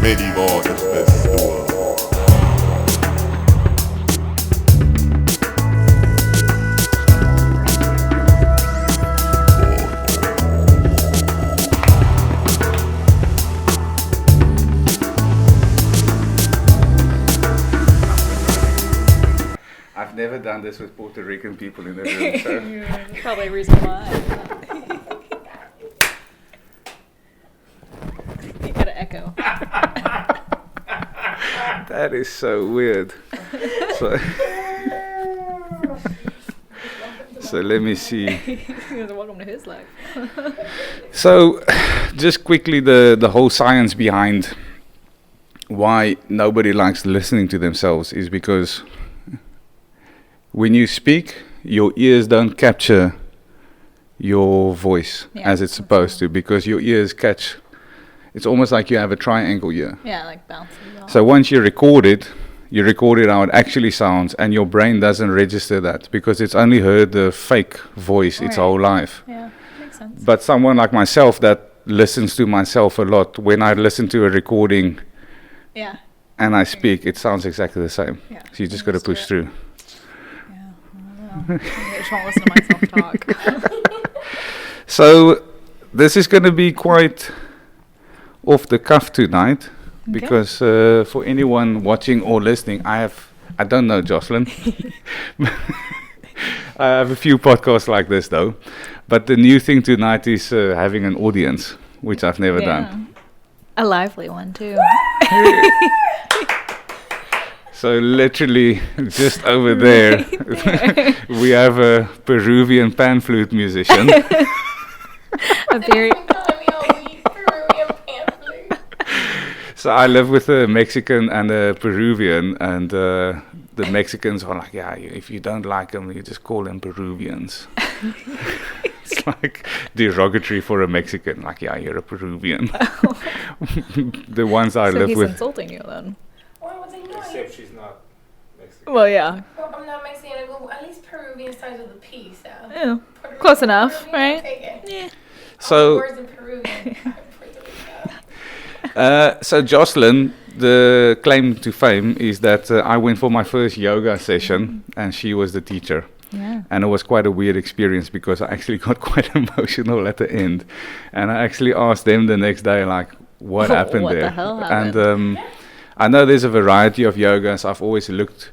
Medieval artists versus the world. I've never done this with Puerto Rican people in the room, so That's probably a reason why. You gotta echo. that is so weird. So, so let me see. Welcome to his life. So, just quickly, the whole science behind why nobody likes listening to themselves is because when you speak, your ears don't capture your voice as it's supposed to, because your ears catch. It's almost like you have a triangle ear. Yeah, like bouncing off. So once you record it how it actually sounds, and your brain doesn't register that because it's only heard the fake voice its whole life. Yeah, makes sense. But someone like myself that listens to myself a lot, when I listen to a recording and I speak, it sounds exactly the same. Yeah. So you just got to push through. Yeah, I don't know. I just won't listen to myself talk. So this is going to be quite off the cuff tonight, because for anyone watching or listening, I don't know Jossalyn. I have a few podcasts like this though, but the new thing tonight is having an audience, which I've never done. A lively one too. So literally just over there we have a Peruvian pan flute musician. A very So I live with a Mexican and a Peruvian, and the Mexicans are like, yeah, if you don't like them, you just call them Peruvians. It's like derogatory for a Mexican, like, yeah, you're a Peruvian. The ones I live he's with. insulting you then. Why was he not? Except she's not Mexican. Well, yeah. Well, I'm not Mexican. I go, at least Peruvian starts with a P, so. Yeah. Puerto Close Rican, enough, Peruvian, right? I'll take it. Yeah. So, All the words in Peruvian. Puerto Rico. so Jossalyn, the claim to fame is that I went for my first yoga session, and she was the teacher. Yeah. And it was quite a weird experience because I actually got quite emotional at the end. And I actually asked them the next day, like, what happened What there? the hell happened? And I know there's a variety of yogas. I've always looked.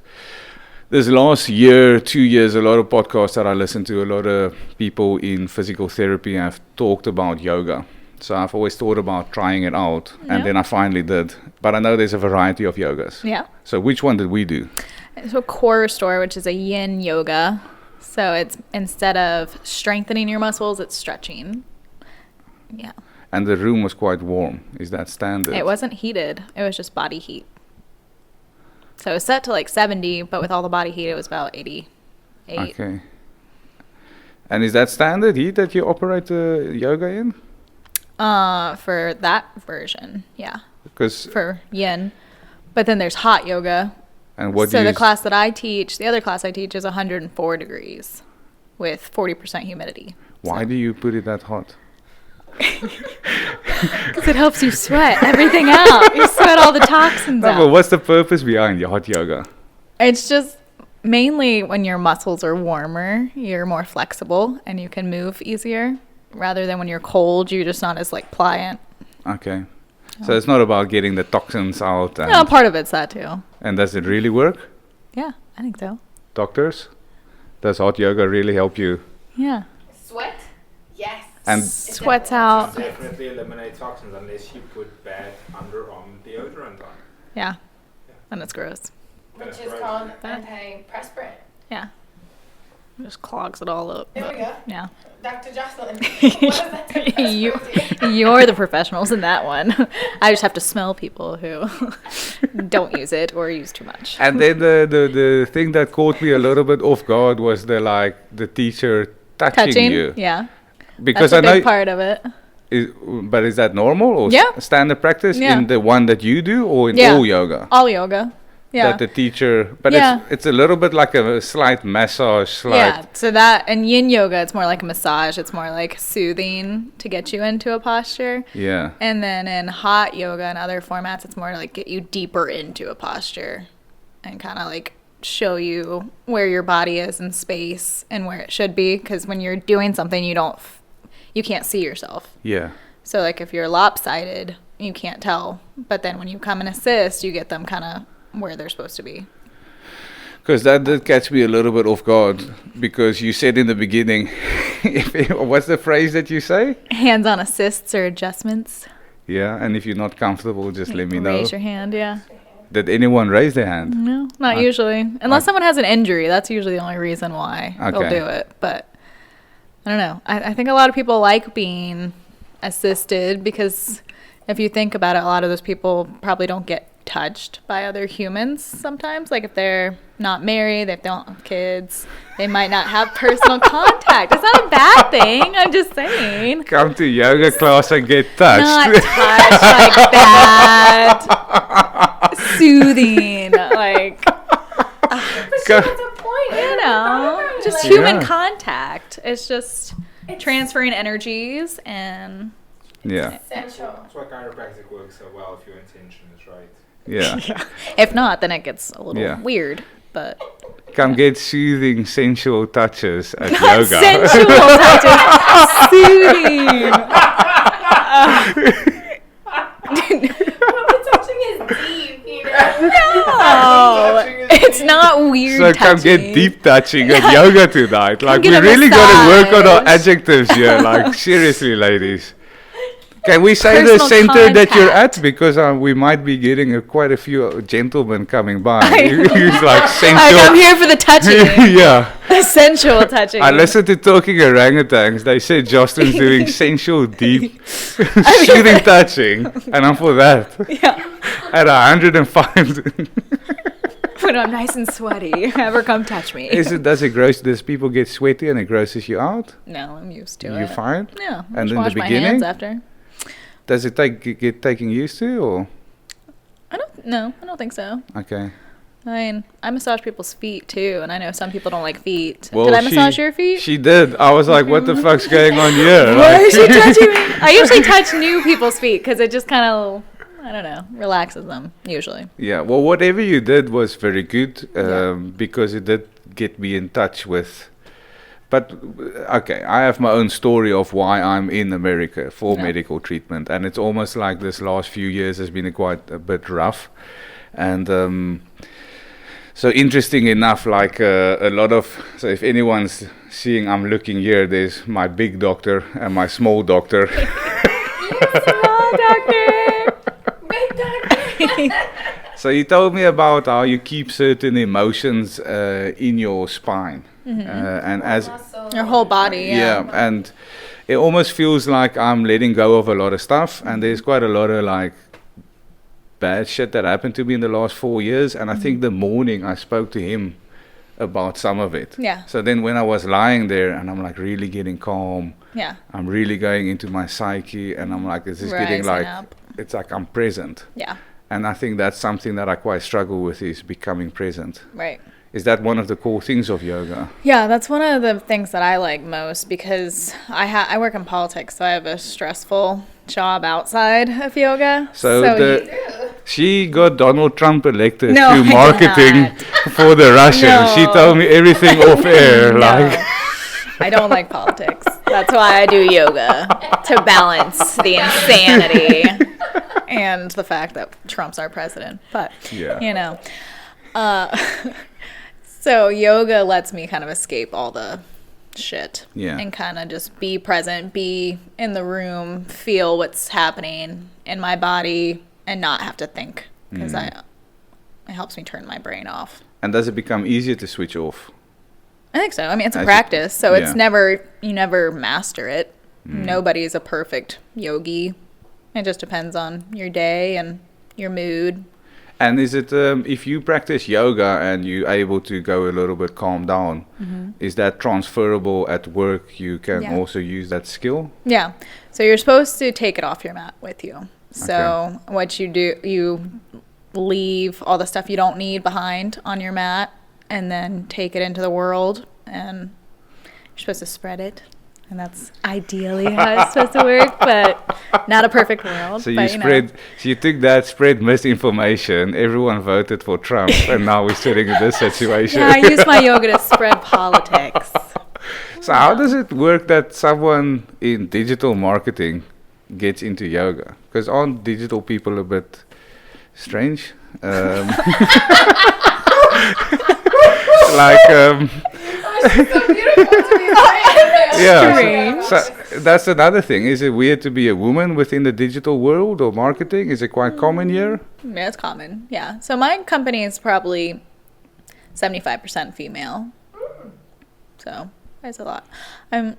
This last year, 2 years, a lot of podcasts that I listen to, a lot of people in physical therapy have talked about yoga. So I've always thought about trying it out, and then I finally did. But I know there's a variety of yogas. Yeah. So which one did we do? So core restore, which is a yin yoga. So it's instead of strengthening your muscles, it's stretching. Yeah. And the room was quite warm. Is that standard? It wasn't heated. It was just body heat. So it was set to like 70, but with all the body heat, it was about 88. Okay. And is that standard heat that you operate the yoga in? For that version, yeah. Because For yin. But then there's hot yoga. and what So do the you class that I teach, the other class I teach is 104 degrees with 40% humidity. why do you put it that hot? Because it helps you sweat everything out. You sweat all the toxins No, but out. what's the purpose behind your hot yoga? It's just mainly when your muscles are warmer, you're more flexible and you can move easier. Rather than when you're cold, you're just not as like pliant. Okay. So it's not about getting the toxins out. And, No, part of it's that too. and does it really work? Yeah, I think so. Doctors? Does hot yoga really help you? Yeah. Sweat? Yes. And Sweats out. Definitely eliminate toxins unless you put bad underarm deodorant on. Yeah. And it's gross. Which is called antiperspirant. Yeah. It just clogs it all up. There we go. Yeah. Dr. Jossalyn. What is that? You're the professionals in that one. I just have to smell people who don't use it or use too much. And then the thing that caught me a little bit off guard was the teacher touching you. Yeah. Because That's a I know big part of it. but is that normal or Yeah. standard practice Yeah. in the one that you do or in Yeah. all yoga? All yoga. Yeah. that the teacher, but Yeah. it's a little bit like a slight massage, Yeah, so that, and yin yoga, it's more like a massage. It's more like soothing to get you into a posture. yeah. And then in hot yoga and other formats, it's more like get you deeper into a posture and kind of like show you where your body is in space and where it should be. Because when you're doing something, you can't see yourself. Yeah. So like if you're lopsided, you can't tell. But then when you come and assist, you get them kind of where they're supposed to be. Because that did catch me a little bit off guard, because you said in the beginning, what's the phrase that you say? Hands-on assists or adjustments. Yeah, and if you're not comfortable, just let me know. Raise your hand, yeah. Did anyone raise their hand? No, not usually. Unless someone has an injury. That's usually the only reason why they'll Okay. do it. But I don't know. I think a lot of people like being assisted because if you think about it, a lot of those people probably don't get touched by other humans sometimes. Like if they're not married, if they don't have kids, they might not have personal contact. It's not a bad thing. I'm just saying. Come to yoga class and get touched. Not touched like that. Soothing. Like, Go- you know, just human Yeah. contact. It's just transferring energies and yeah, Essential. That's why chiropractic works so well if your intention is right. yeah. if not, then it gets a little Yeah. weird. But Come get soothing, sensual touches at yoga. sensual touches, soothing. Puppet touching is deep, you know? No, it's not weird. So come touching. get deep touching at yoga tonight. Like, we get a really got to work on our massage. adjectives here. Like, seriously, ladies. Can we say the Personal center that you're contact. at? Because we might be getting quite a few gentlemen coming by. Who's like Like, sensual. I'm here for the touching, Yeah. the sensual touching. I listened to Talking Orangutans. They said Jossalyn's doing sensual, deep, soothing touching. And I'm for that. Yeah. At 105. When I'm nice and sweaty, ever come touch me. Does people get sweaty and it grosses you out? No, I'm used to You it. fine? Yeah, And just in the wash my beginning? hands after. Does it get taken used to, or? I don't think so. Okay. I mean, I massage people's feet too, and I know some people don't like feet. Well, Did I massage your feet? She did. I was like, what the fuck's going on here? Why Like- is she touching me? I usually touch new people's feet because it just kind of, I don't know, relaxes them usually. Yeah, well, whatever you did was very good, Yeah. because it did get me in touch with. But, okay, I have my own story of why I'm in America for Yeah. medical treatment. And it's almost like this last few years has been quite a bit rough. And so interesting enough, like a lot of, so if anyone's seeing I'm looking here, there's my big doctor and my small doctor. Big doctor. So you told me about how you keep certain emotions in your spine, and as Your whole body, yeah. and it almost feels like I'm letting go of a lot of stuff, and there's quite a lot of like bad shit that happened to me in the last 4 years, and I think the morning I spoke to him about some of it. Yeah. So then when I was lying there and I'm like really getting calm, Yeah. I'm really going into my psyche, and I'm like, this is getting Rising like, up. it's like I'm present. Yeah. And I think that's something that I quite struggle with, is becoming present. Right. Is that one of the core things of yoga? Yeah, that's one of the things that I like most because I work in politics, so I have a stressful job outside of yoga. She got Donald Trump elected No, through I did marketing not. for the Russians. She No. told me everything off air. No, Like, I don't like politics. That's why I do yoga, to balance the insanity and the fact that Trump's our president. But, Yeah. you know, so yoga lets me kind of escape all the shit Yeah. and kind of just be present, be in the room, feel what's happening in my body and not have to think because it helps me turn my brain off. and does it become easier to switch off? I think so. I mean, it's a As you- practice, so it's yeah. you never master it. Nobody's a perfect yogi. It just depends on your day and your mood. And is it, if you practice yoga and you're able to go a little bit calm down, is that transferable at work? You can Yeah. also use that skill? Yeah. So you're supposed to take it off your mat with you. So what you do, you leave all the stuff you don't need behind on your mat and then take it into the world, and you're supposed to spread it. And that's ideally how it's supposed to work, but not a perfect world. So you but, spread, so you took that, spread misinformation. Everyone voted for Trump, and now we're sitting in this situation. Yeah, I use my yoga to spread politics. So how does it work that someone in digital marketing gets into yoga? Because aren't digital people a bit strange? It's so beautiful to be right. Yeah, so that's another thing. Is it weird to be a woman within the digital world or marketing? Is it quite common here? Yeah, it's common. Yeah. So my company is probably 75% female. So that's a lot. I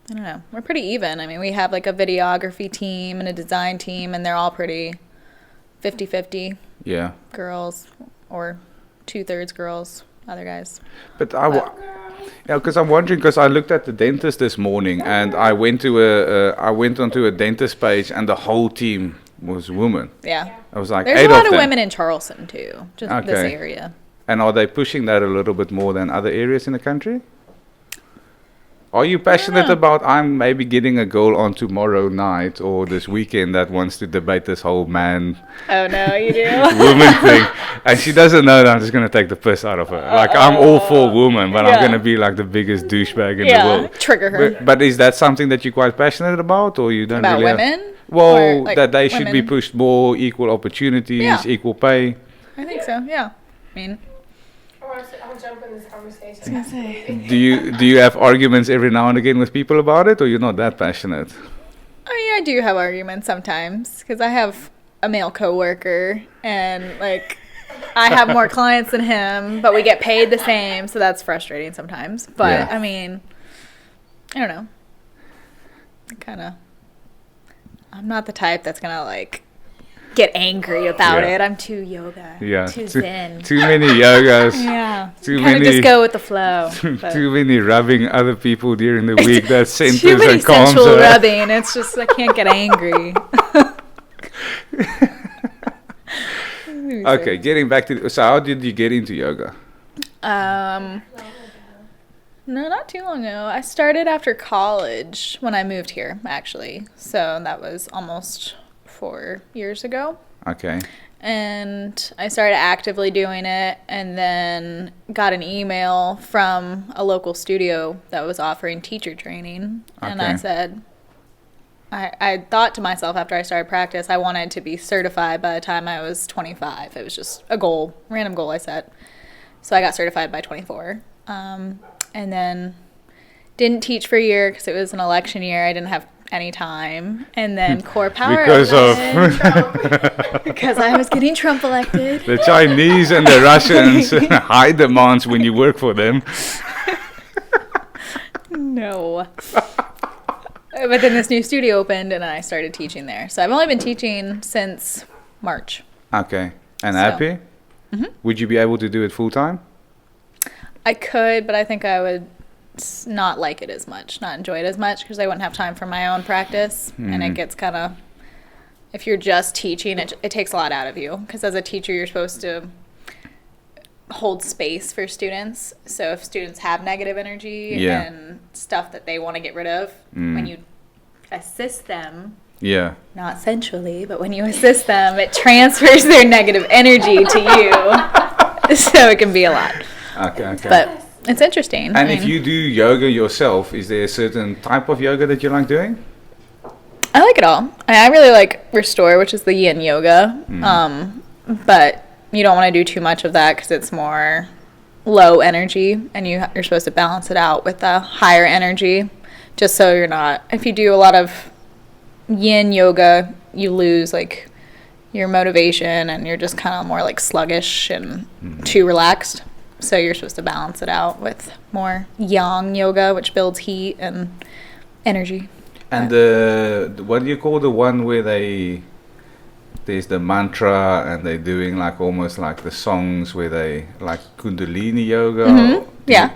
don't know. We're pretty even. I mean, we have like a videography team and a design team, and they're all pretty 50-50 Yeah. girls, or 2/3 girls, other guys. But because I'm wondering, because I looked at the dentist this morning, and I went to I went onto a dentist page, and the whole team was women. Yeah. I was like, There's 8 a lot of of them. women in Charleston too, just this Okay. area. And are they pushing that a little bit more than other areas in the country? Are you passionate know. about, I'm maybe getting a girl on tomorrow night or this weekend that wants to debate this whole man Oh no, you do. woman thing, and she doesn't know that I'm just going to take the piss out of her. Like, I'm all for women, but I'm Yeah. going to be like the biggest douchebag in the Yeah, world. trigger her. But is that something that you're quite passionate about, or you don't About really have- women? Well, Or, like, that they should be women? pushed more, equal opportunities, Yeah. equal pay. I think so. Yeah. I mean, I'll jump in this conversation. Do you have arguments every now and again with people about it, or you're not that passionate? I mean, I do have arguments sometimes because I have a male coworker, and like I have more clients than him, but we get paid the same, so that's frustrating sometimes. But Yeah. I mean, I don't know. I'm not the type that's gonna like get angry about Yeah. it. I'm too yoga. Yeah, Too zen. too many yogas. Yeah. Too Kind of many- just go with the flow. but- Too many rubbing other people during the week that centers Too many and calms sensual her. rubbing. It's just I can't get angry. Okay, getting back to so how did you get into yoga? No, not too long ago. I started after college when I moved here, actually. So that was almost 4 years ago. Okay. And I started actively doing it, and then got an email from a local studio that was offering teacher training. And I Okay. said, I thought to myself after I started practice, I wanted to be certified by the time I was 25. It was just a goal, random goal I set. So I got certified by 24. And then didn't teach for a year because it was an election year. I didn't have any time. And then core power Because of because I was getting Trump elected. the Chinese and the Russians high demands when you work for them. No. But then this new studio opened, and I started teaching there. So I've only been teaching since March. Okay. And So- happy? Would you be able to do it full time? I could, but I think I would not like it as much, not enjoy it as much, because I wouldn't have time for my own practice. And it gets kind of, if you're just teaching, it takes a lot out of you. Because as a teacher, you're supposed to hold space for students. So if students have negative energy Yeah. and stuff that they want to get rid of, when you assist them, Yeah. not sensually, but when you assist them, it transfers their negative energy to you. So it can be a lot. Okay. But it's interesting. And if you do yoga yourself, is there a certain type of yoga that you like doing? I like it all. I really like Restore, which is the yin yoga. But you don't want to do too much of that because it's more low energy, and you're supposed to balance it out with the higher energy, just so you're not. If you do a lot of yin yoga, you lose like your motivation, and you're just kind of more like sluggish and too relaxed. So you're supposed to balance it out with more yang yoga, which builds heat and energy. And what do you call the one where there's the mantra and they're doing like almost like the songs where they like Kundalini yoga? Yeah.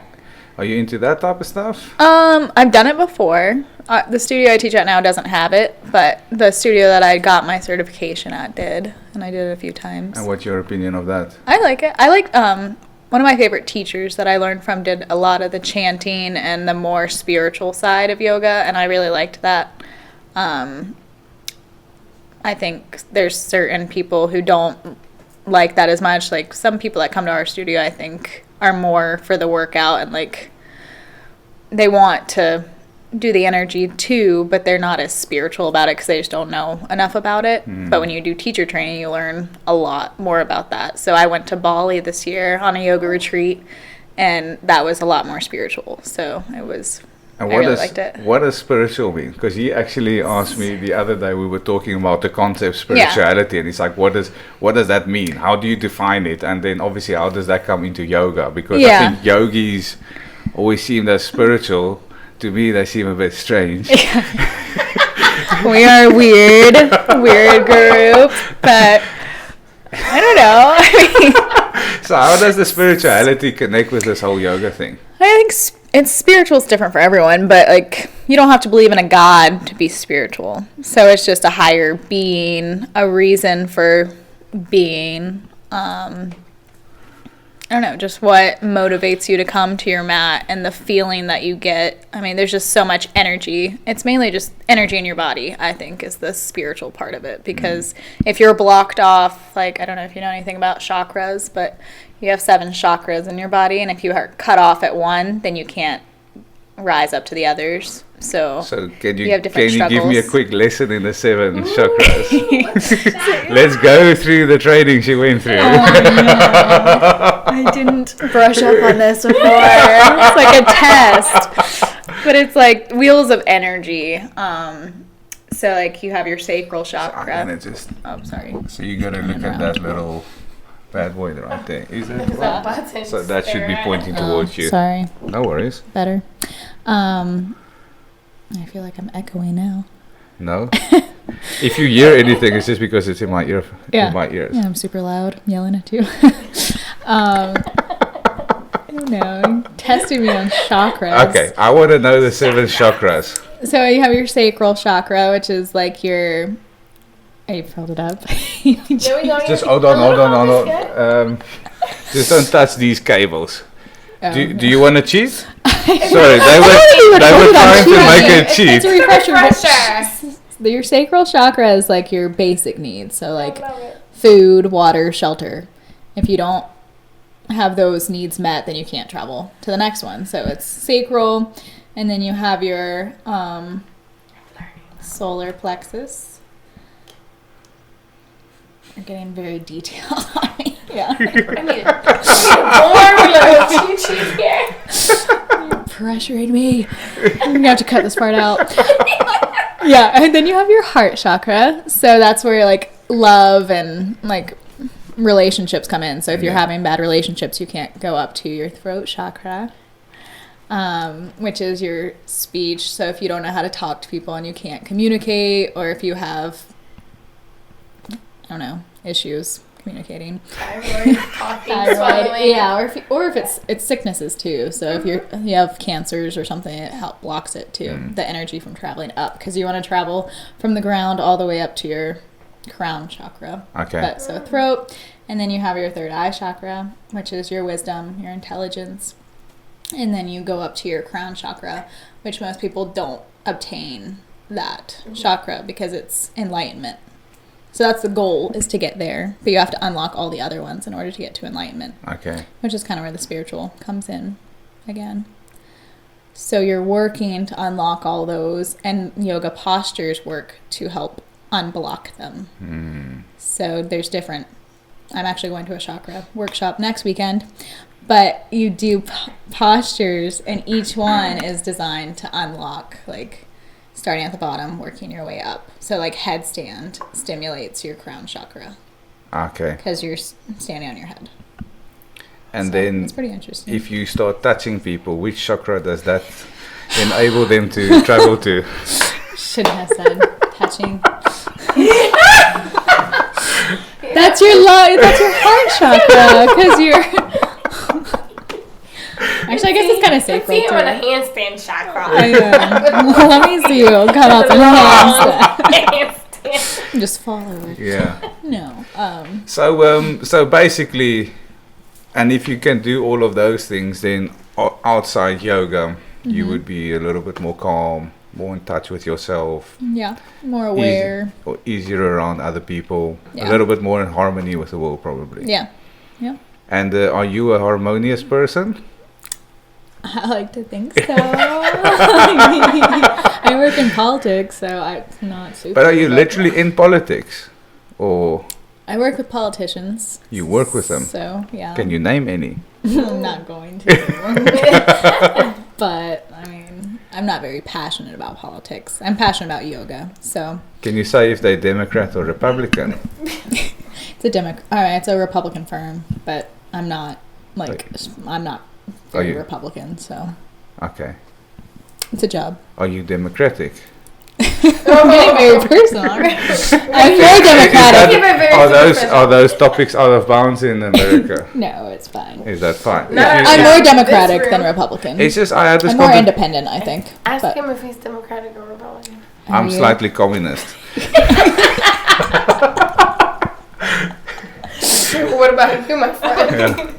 Are you into that type of stuff? I've done it before. The studio I teach at now doesn't have it, but the studio that I got my certification at did, and and I did it a few times. And what's your opinion of that? I like it. I like one of my favorite teachers that I learned from did a lot of the chanting and the more spiritual side of yoga, and I really liked that. I think there's certain people who don't like that as much. Like some people that come to our studio, I think, are more for the workout and like they want to do the energy too, but they're not as spiritual about it because they just don't know enough about it. But when you do teacher training, you learn a lot more about that. So I went to Bali this year on a yoga retreat, and that was a lot more spiritual. So it was. And I really liked it. What does spiritual mean? Because he actually asked me the other day, we were talking about the concept spirituality, and he's like, what does that mean? How do you define it? And then obviously, how does that come into yoga? Because I think yogis always seem as spiritual. To me, they seem a bit strange. We are a weird group, but I don't know. So how does the spirituality connect with this whole yoga thing? I think it's spiritual is different for everyone, but like you don't have to believe in a god to be spiritual. So it's just a higher being, a reason for being. I don't know, just what motivates you to come to your mat and the feeling that you get. I mean, there's just so much energy. It's mainly just energy in your body, I think, is the spiritual part of it. Because if you're blocked off, like, I don't know if you know anything about chakras, but you have 7 chakras in your body. And if you are cut off at one, then you can't rise up to the others. So can you have different struggles. Give me a quick lesson in the 7 chakras? Let's go through the training she went through. I didn't brush up on this before. It's like a test, but it's like wheels of energy. So like you have your sacral chakra. Sorry. So you gotta look at that little bad boy right there. Is it? So that should be pointing towards you. Sorry. No worries. Better. I feel like I'm echoing now. No. If you hear anything, it's just because it's in my ear. In my ears. Yeah, I'm super loud, yelling at you. I don't know. You're testing me on chakras. Okay, I want to know the 7 chakras. So you have your sacral chakra, which is like your. Oh, you filled it up. Just hold on. Just don't touch these cables. Do you want to cheat? Sorry, they were trying to make a cheat. It's a refresher. Your sacral chakra is like your basic needs. So like food, water, shelter. If you don't have those needs met, then you can't travel to the next one. So it's sacral, and then you have your solar plexus. You're getting very detailed on me. Yeah. I need more cheat here. You're pressuring me. I'm gonna have to cut this part out. Yeah, and then you have your heart chakra. So that's where like love and like relationships come in. So if you're having bad relationships, you can't go up to your throat chakra, which is your speech. So if you don't know how to talk to people and you can't communicate, or if you have, I don't know, issues communicating. Thyroid, swallowing. Yeah, or if it's sicknesses too. So if you have cancers or something, it blocks it too. The energy from traveling up, because you want to travel from the ground all the way up to your crown chakra. Okay. So throat, and then you have your third eye chakra, which is your wisdom, your intelligence, and then you go up to your crown chakra, which most people don't obtain that chakra because it's enlightenment. So that's the goal, is to get there. But you have to unlock all the other ones in order to get to enlightenment. Okay. Which is kind of where the spiritual comes in again. So you're working to unlock all those, and yoga postures work to help unblock them. So there's different. I'm actually going to a chakra workshop next weekend. But you do postures, and each one is designed to unlock, like, starting at the bottom, working your way up. So, like, headstand stimulates your crown chakra. Okay. Because you're standing on your head. And so then, it's pretty interesting. If you start touching people, which chakra does that enable them to travel to? Shouldn't have said touching. That's your heart chakra, because you're. Actually, I guess it's kind of safe. See you in a handstand chakra. I know. Let me see you come up in a handstand. Just follow it. Yeah. No. So basically, and if you can do all of those things, then outside yoga, you would be a little bit more calm, more in touch with yourself, Yeah. More aware. or easier around other people, a Yeah. little bit more in harmony with the world, probably. Yeah. Yeah. And are you a harmonious person? I like to think so. I work in politics, so I'm not super. But are you literally in politics, or I work with politicians. you work with them? So, yeah. Can you name any? I'm not going to. But, I mean, I'm not very passionate about politics. I'm passionate about yoga, so. Can you say if they're Democrat or Republican? It's a Republican firm, but I'm not, I'm not Are very you- Republican, so. Okay. It's a job. Are you Democratic? I'm getting very personal. I'm very democratic. Keep it very Are superficial. those topics out of bounds in America? No, it's fine. Is that fine? No, If you- I'm Yeah. more democratic It's than real. Republican. It's just I had this I'm more conver- independent, I think. Ask but- him if he's Democratic or Republican. I'm Are you? slightly communist. What about you, my friend? Yeah.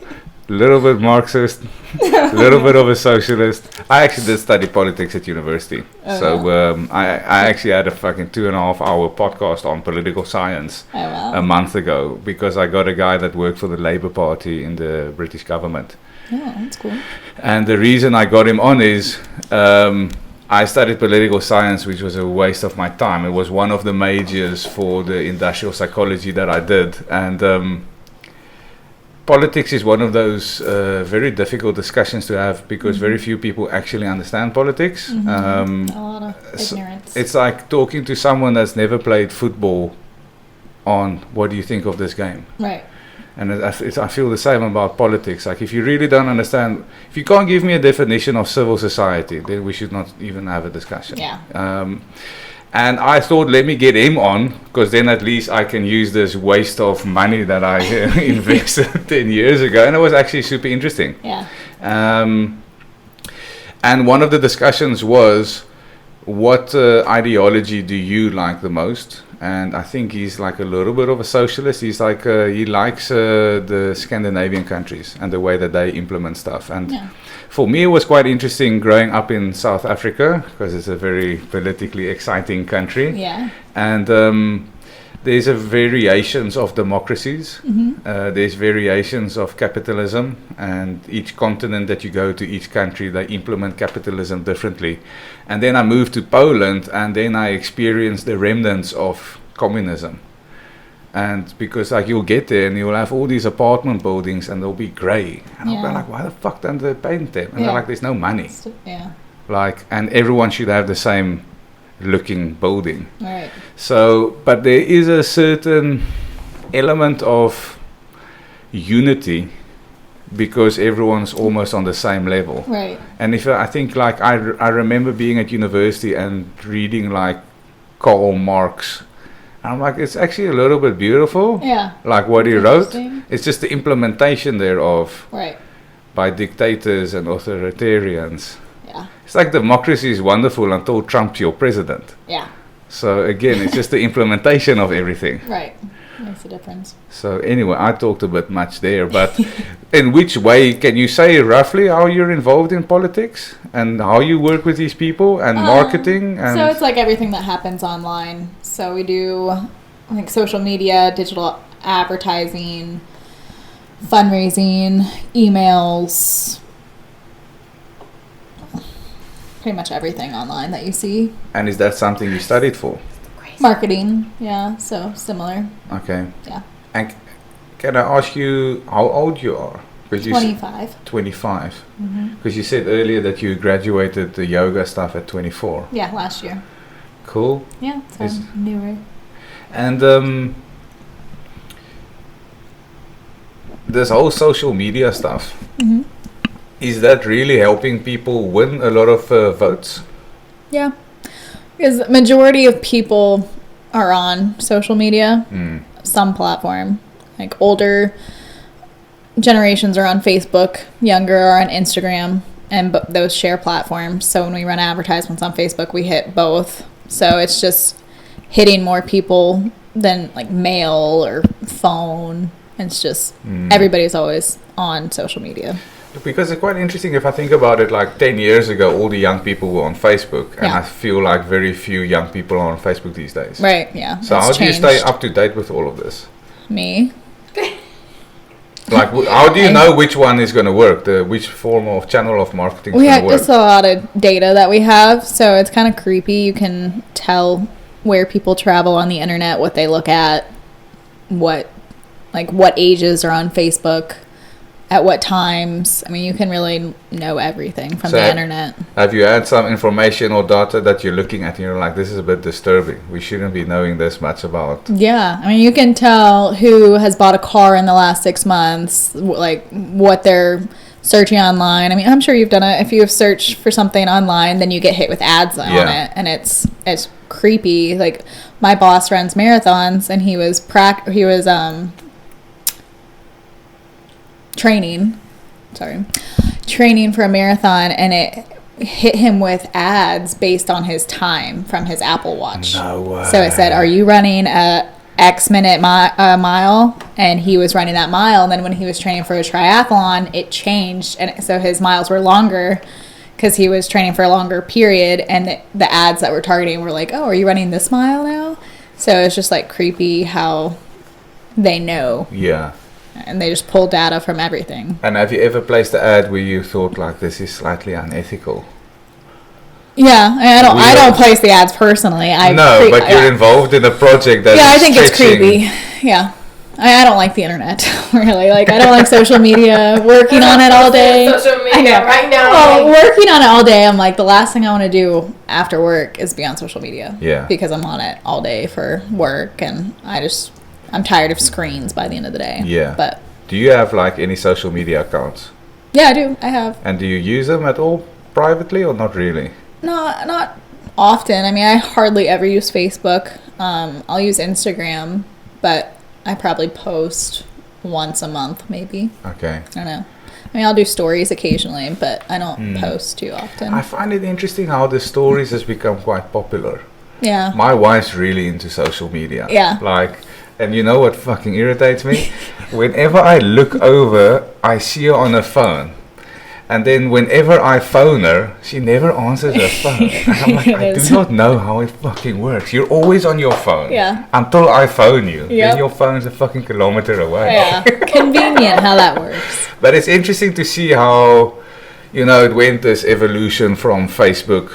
A little bit Marxist, a little bit of a socialist. I actually did study politics at university. Oh, So I actually had a fucking 2.5-hour podcast on political science Oh, wow. a month ago because I got a guy that worked for the Labour Party in the British government. Yeah, that's cool. And the reason I got him on is I studied political science, which was a waste of my time. It was one of the majors for the industrial psychology that I did. And politics is one of those very difficult discussions to have because very few people actually understand politics. A lot of so ignorance. It's like talking to someone that's never played football on what do you think of this game. Right. And I feel the same about politics. Like, if you really don't understand, if you can't give me a definition of civil society, then we should not even have a discussion. Yeah. And I thought, let me get him on, because then at least I can use this waste of money that I invested 10 years ago. And it was actually super interesting. Yeah. And one of the discussions was, what ideology do you like the most? And I think he's like a little bit of a socialist. He's like, he likes the Scandinavian countries and the way that they implement stuff. And Yeah. for me, it was quite interesting growing up in South Africa, because it's a very politically exciting country. Yeah. And there's a variations of democracies. There's variations of capitalism, and each continent that you go to, each country, they implement capitalism differently. And then I moved to Poland, and then I experienced the remnants of communism. And because like you'll get there and you'll have all these apartment buildings and they'll be grey. And I'll be Yeah. like, why the fuck don't they paint them? And Yeah. they're like, there's no money. Yeah. Like, and everyone should have the same looking building. Right. So, but there is a certain element of unity because everyone's almost on the same level. Right. And if I think like I remember being at university and reading like Karl Marx, and I'm like, it's actually a little bit beautiful, Yeah. like what he wrote. Interesting. It's just the implementation thereof Right. by dictators and authoritarians. Yeah. It's like democracy is wonderful until Trump's your president. Yeah. So again, it's just the implementation of everything. Right. Makes a difference. So anyway, I talked a bit much there, but in which way can you say roughly how you're involved in politics and how you work with these people and marketing? And So it's like everything that happens online. So we do like social media, digital advertising, fundraising, emails, pretty much everything online that you see. and is that something you studied for? Marketing, yeah, so similar. Okay. Yeah. And can I ask you how old you are? 'Cause you 25. 25. Because you said earlier that you graduated the yoga stuff at 24. Yeah, last year. Cool. Yeah, so Is- I'm newer. And this whole social media stuff, is that really helping people win a lot of votes? Yeah. Because majority of people are on social media, some platform. Like older generations are on Facebook, younger are on Instagram, and those share platforms. So when we run advertisements on Facebook, we hit both. So it's just hitting more people than like mail or phone. It's just everybody's always on social media. Because it's quite interesting if I think about it, like 10 years ago, all the young people were on Facebook, and I feel like very few young people are on Facebook these days. Right, yeah. So how do you stay up to date with all of this? Me? Like, how do you know which one is going to work? Which form of channel of marketing is going to work? It's a lot of data that we have, so it's kind of creepy. You can tell where people travel on the internet, what they look at, what ages are on Facebook, at what times. I mean, you can really know everything from the internet. Have you had some information or data that you're looking at and you're like, this is a bit disturbing, we shouldn't be knowing this much about? Yeah, I mean, you can tell who has bought a car in the last 6 months, like what they're searching online. I mean, I'm sure you've done it. If you have searched for something online, then you get hit with ads on it, and it's creepy. Like, my boss runs marathons, and he was training for a marathon, and it hit him with ads based on his time from his Apple Watch. No way. So it said, are you running a X minute mile? And he was running that mile, and then when he was training for a triathlon, it changed, and so his miles were longer because he was training for a longer period, and the ads that were targeting were like, oh, are you running this mile now? So it's just like creepy how they know. Yeah. And they just pull data from everything. And have you ever placed an ad where you thought like, this is slightly unethical? Yeah, I don't place the ads personally. But you're involved in a project that I think it's creepy. Yeah. I don't like the internet, really. Like, I don't like social media, working on it all day. Social media right now. Well, working on it all day, I'm like, the last thing I want to do after work is be on social media. Yeah. Because I'm on it all day for work, and I'm tired of screens by the end of the day. Yeah. But do you have like any social media accounts? Yeah, I do. I have. And do you use them at all privately or not really? No, not often. I mean, I hardly ever use Facebook. I'll use Instagram, but I probably post once a month, maybe. Okay. I don't know. I mean, I'll do stories occasionally, but I don't post too often. I find it interesting how the stories has become quite popular. Yeah. My wife's really into social media. Yeah. Like, and you know what fucking irritates me? Whenever I look over, I see her on her phone. And then whenever I phone her, she never answers her phone. And I'm like, I do not know how it fucking works. You're always on your phone. Yeah. Until I phone you. Yep. Then your phone's a fucking kilometer away. Yeah. Convenient how that works. But it's interesting to see how, it went this evolution from Facebook.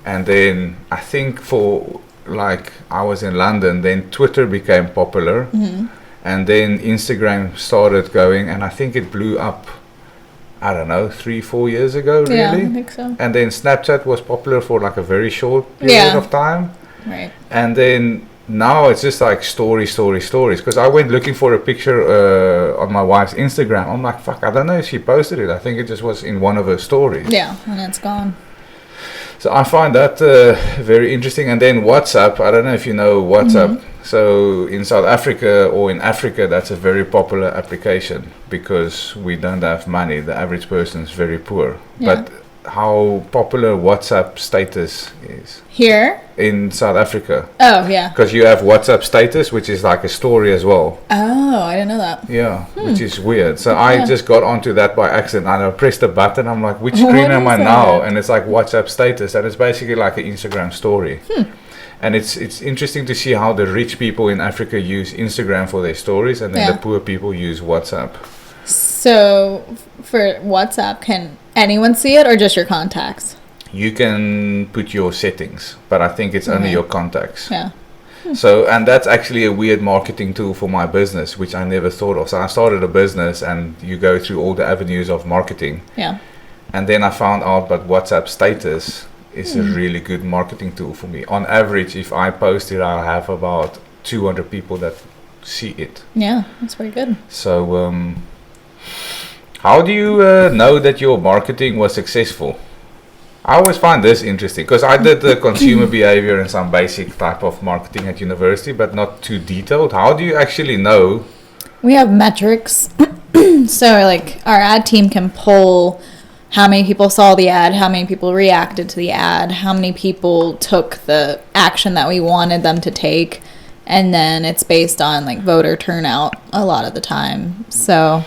And then I think I was in London, then Twitter became popular. Mm-hmm. And then Instagram started going, and I think it blew up, I don't know, 3-4 years ago, really. Yeah, I think so. And then Snapchat was popular for like a very short period of time. Right. And then now it's just like stories. Because I went looking for a picture on my wife's Instagram. I'm like, fuck, I don't know if she posted it. I think it just was in one of her stories. Yeah, and it's gone. So I find that very interesting. And then WhatsApp, I don't know if you know WhatsApp. Mm-hmm. So in South Africa or in Africa, that's a very popular application because we don't have money. The average person is very poor. Yeah. But how popular WhatsApp status is? Here? In South Africa. Oh, yeah. Because you have WhatsApp status, which is like a story as well. Oh, I didn't know that. Yeah, which is weird. So I just got onto that by accident. And I pressed a button. I'm like, which screen am I now? And it's like WhatsApp status. And it's basically like an Instagram story. And it's interesting to see how the rich people in Africa use Instagram for their stories, and then the poor people use WhatsApp. So for WhatsApp, can anyone see it or just your contacts? You can put your settings, but I think it's only your contacts. Yeah. So, and that's actually a weird marketing tool for my business, which I never thought of. So I started a business, and you go through all the avenues of marketing. Yeah. And then I found out that WhatsApp status is a really good marketing tool for me. On average, if I post it, I'll have about 200 people that see it. Yeah, that's very good. So, how do you know that your marketing was successful? I always find this interesting because I did the consumer behavior and some basic type of marketing at university, but not too detailed. How do you actually know? We have metrics. So, like, our ad team can pull how many people saw the ad, how many people reacted to the ad, how many people took the action that we wanted them to take. And then it's based on like voter turnout a lot of the time. So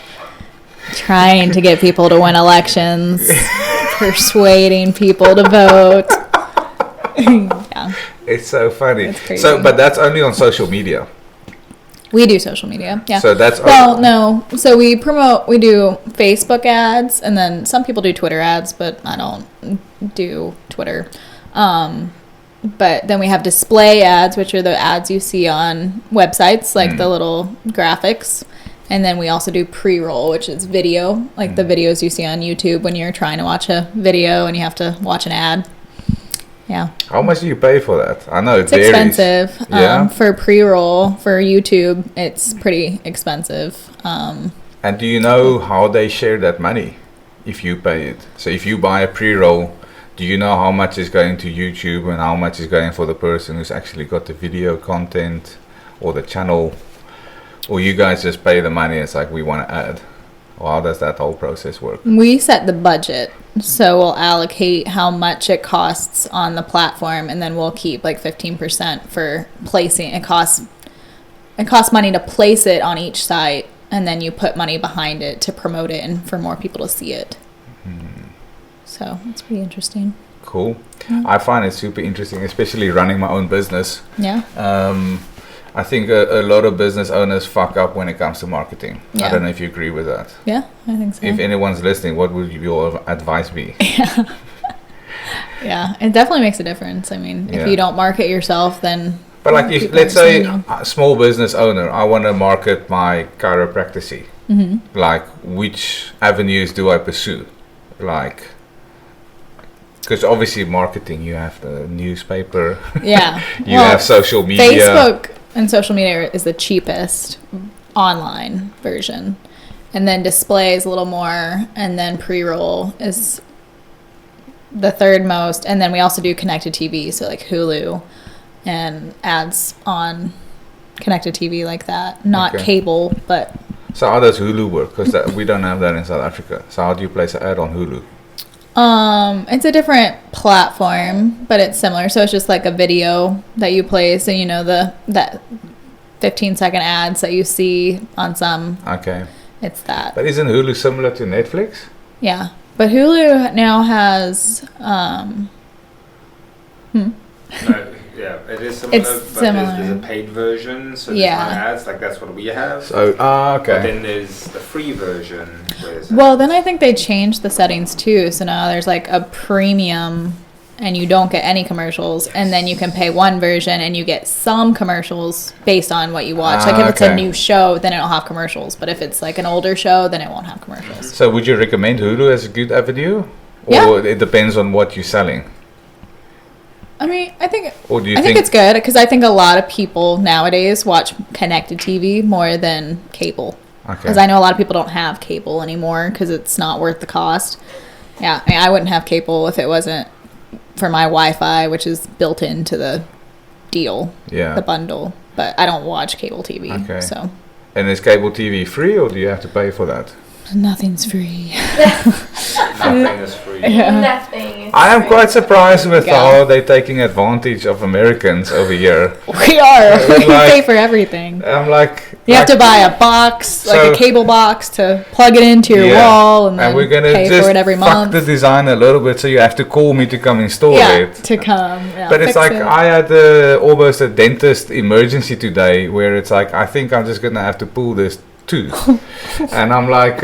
trying to get people to win elections, persuading people to vote. Yeah. It's so funny. It's crazy. So, but that's only on social media. We do social media, yeah. So that's no. So we do Facebook ads, and then some people do Twitter ads, but I don't do Twitter. But then we have display ads, which are the ads you see on websites, like the little graphics. And then we also do pre-roll, which is video, like the videos you see on YouTube when you're trying to watch a video and you have to watch an ad. Yeah. How much do you pay for that? I know it's varies. expensive. Yeah. For pre-roll for YouTube, it's pretty expensive. And do you know how they share that money if you pay it? So if you buy a pre-roll, do you know how much is going to YouTube and how much is going for the person who's actually got the video content or the channel? Or you guys just pay the money, it's like we want to add? Or how does that whole process work? We set the budget. So we'll allocate how much it costs on the platform, and then we'll keep like 15% for placing. It costs money to place it on each site, and then you put money behind it to promote it and for more people to see it. So it's pretty interesting. Cool. I find it super interesting, especially running my own business. Yeah. I think a lot of business owners fuck up when it comes to marketing. Yeah. I don't know if you agree with that. Yeah, I think so. If anyone's listening, what would your advice be? Yeah, it definitely makes a difference. I mean, if you don't market yourself, then... But like, if let's say a small business owner, I want to market my chiropractic. Like, which avenues do I pursue? Like... Because obviously marketing, you have the newspaper. Yeah. You have social media. Facebook and social media is the cheapest online version. And then display is a little more. And then pre-roll is the third most. And then we also do connected TV. So like Hulu and ads on connected TV like that. Not cable, but... So how does Hulu work? Because we don't have that in South Africa. So how do you place an ad on Hulu? It's a different platform, but it's similar. So it's just like a video that you place, and you know that 15-second ads that you see on some. Okay. It's that. But isn't Hulu similar to Netflix? Yeah, but Hulu now has. Yeah, it is similar. It's similar. There's a paid version, so there's no ads. Like that's what we have. So okay. But then there's the free version. Well, then I think they changed the settings too. So now there's like a premium, and you don't get any commercials, and then you can pay one version, and you get some commercials based on what you watch. Like if it's a new show, then it'll have commercials. But if it's like an older show, then it won't have commercials. So would you recommend Hulu as a good avenue, or it depends on what you're selling? I mean, I think think it's good because I think a lot of people nowadays watch connected TV more than cable. Because I know a lot of people don't have cable anymore because it's not worth the cost. Yeah, I mean, I wouldn't have cable if it wasn't for my Wi-Fi, which is built into the deal, the bundle. But I don't watch cable TV. Okay. So. And is cable TV free, or do you have to pay for that? Nothing's free. Nothing is free. Yeah. Nothing. I am quite surprised with how they're taking advantage of Americans over here. We are. We pay for everything. I'm like... You have to buy a box, like a cable box, to plug it into your wall, and then we're gonna pay just for it every month. Fuck the design a little bit, so you have to call me to come install it. To come. Yeah, but it's like I had almost a dentist emergency today, where it's like I think I'm just gonna have to pull this tooth, and I'm like,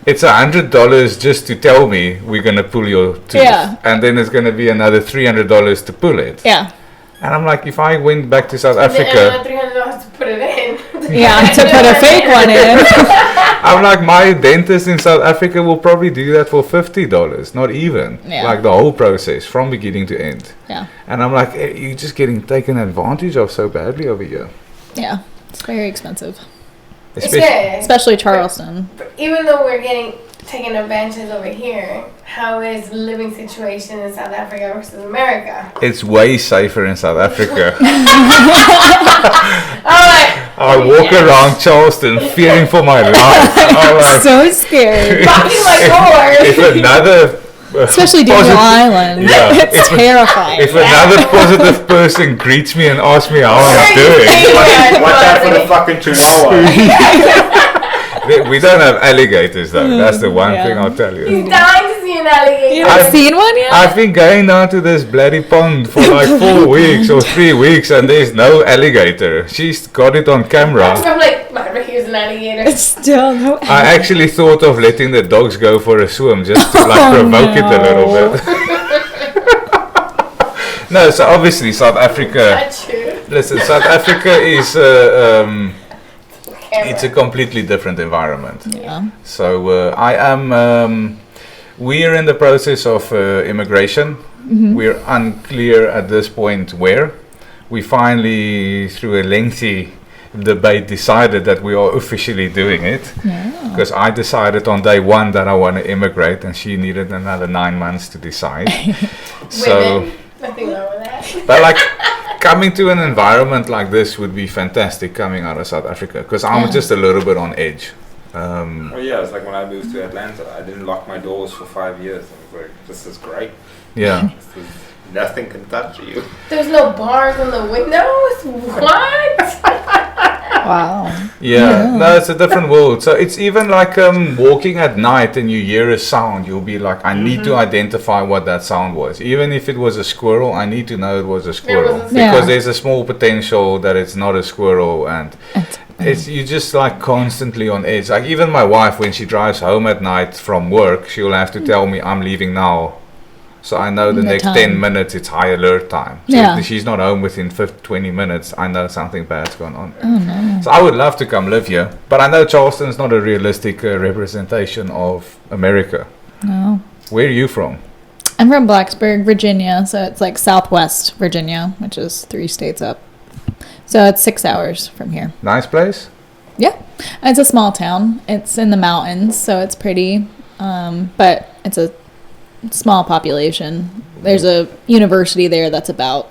it's $100 just to tell me we're gonna pull your tooth, and then it's gonna be another $300 to pull it. Yeah. And I'm like, if I went back to South Africa, $300 to put it in. To put a fake one in. I'm like, my dentist in South Africa will probably do that for $50, not even. Like the whole process from beginning to end. Yeah. And I'm like, you're just getting taken advantage of so badly over here. Yeah, it's very expensive. Especially Charleston. But even though we're getting taken advantage over here, how is the living situation in South Africa versus America? It's way safer in South Africa. I walk around Charleston fearing for my life. So scared. Locking my door. If another Especially Daniel Island. Yeah. It's terrifying. If another positive person greets me and asks me how I'm doing, Watch out for the fucking chihuahua. we don't have alligators though. That's the one thing I'll tell you. He's dying to see an alligator. You haven't seen one yet? I've been going down to this bloody pond for like 4 weeks or 3 weeks, and there's no alligator. She's got it on camera. I'm like, here's an alligator. It's still no. I actually thought of letting the dogs go for a swim just to like provoke it a little bit. No, so obviously South Africa. Not true. Listen, South Africa is it's a completely different environment. Yeah. So we're in the process of immigration. Mm-hmm. We're unclear at this point where. We finally, through a lengthy debate, decided that we are officially doing it. Yeah. Because I decided on day one that I want to immigrate, and she needed another 9 months to decide. So, Women, nothing wrong with that. but like coming to an environment like this would be fantastic coming out of South Africa, because I'm just a little bit on edge. Oh yeah, it's like when I moved to Atlanta, I didn't lock my doors for 5 years. I was like, this is great. Yeah. Nothing can touch you. There's no bars on the windows? What? Wow. Yeah, no, it's a different world. So it's even like walking at night and you hear a sound, you'll be like, I need to identify what that sound was. Even if it was a squirrel, I need to know it was a squirrel. was a Because there's a small potential that it's not a squirrel, and it's you just like constantly on edge. Like even my wife, when she drives home at night from work, she'll have to tell me I'm leaving now. So I know the next time. 10 minutes it's high alert time. So Yeah. if she's not home within 20 minutes, I know something bad's going on. Oh no. So I would love to come live here, but I know Charleston's not a realistic representation of America. No. Where are you from? I'm from Blacksburg, Virginia, so it's like Southwest Virginia, which is 3 states up. So it's 6 hours from here. Nice place? Yeah, it's a small town. It's in the mountains, so it's pretty, but it's a small population. There's a university there that's about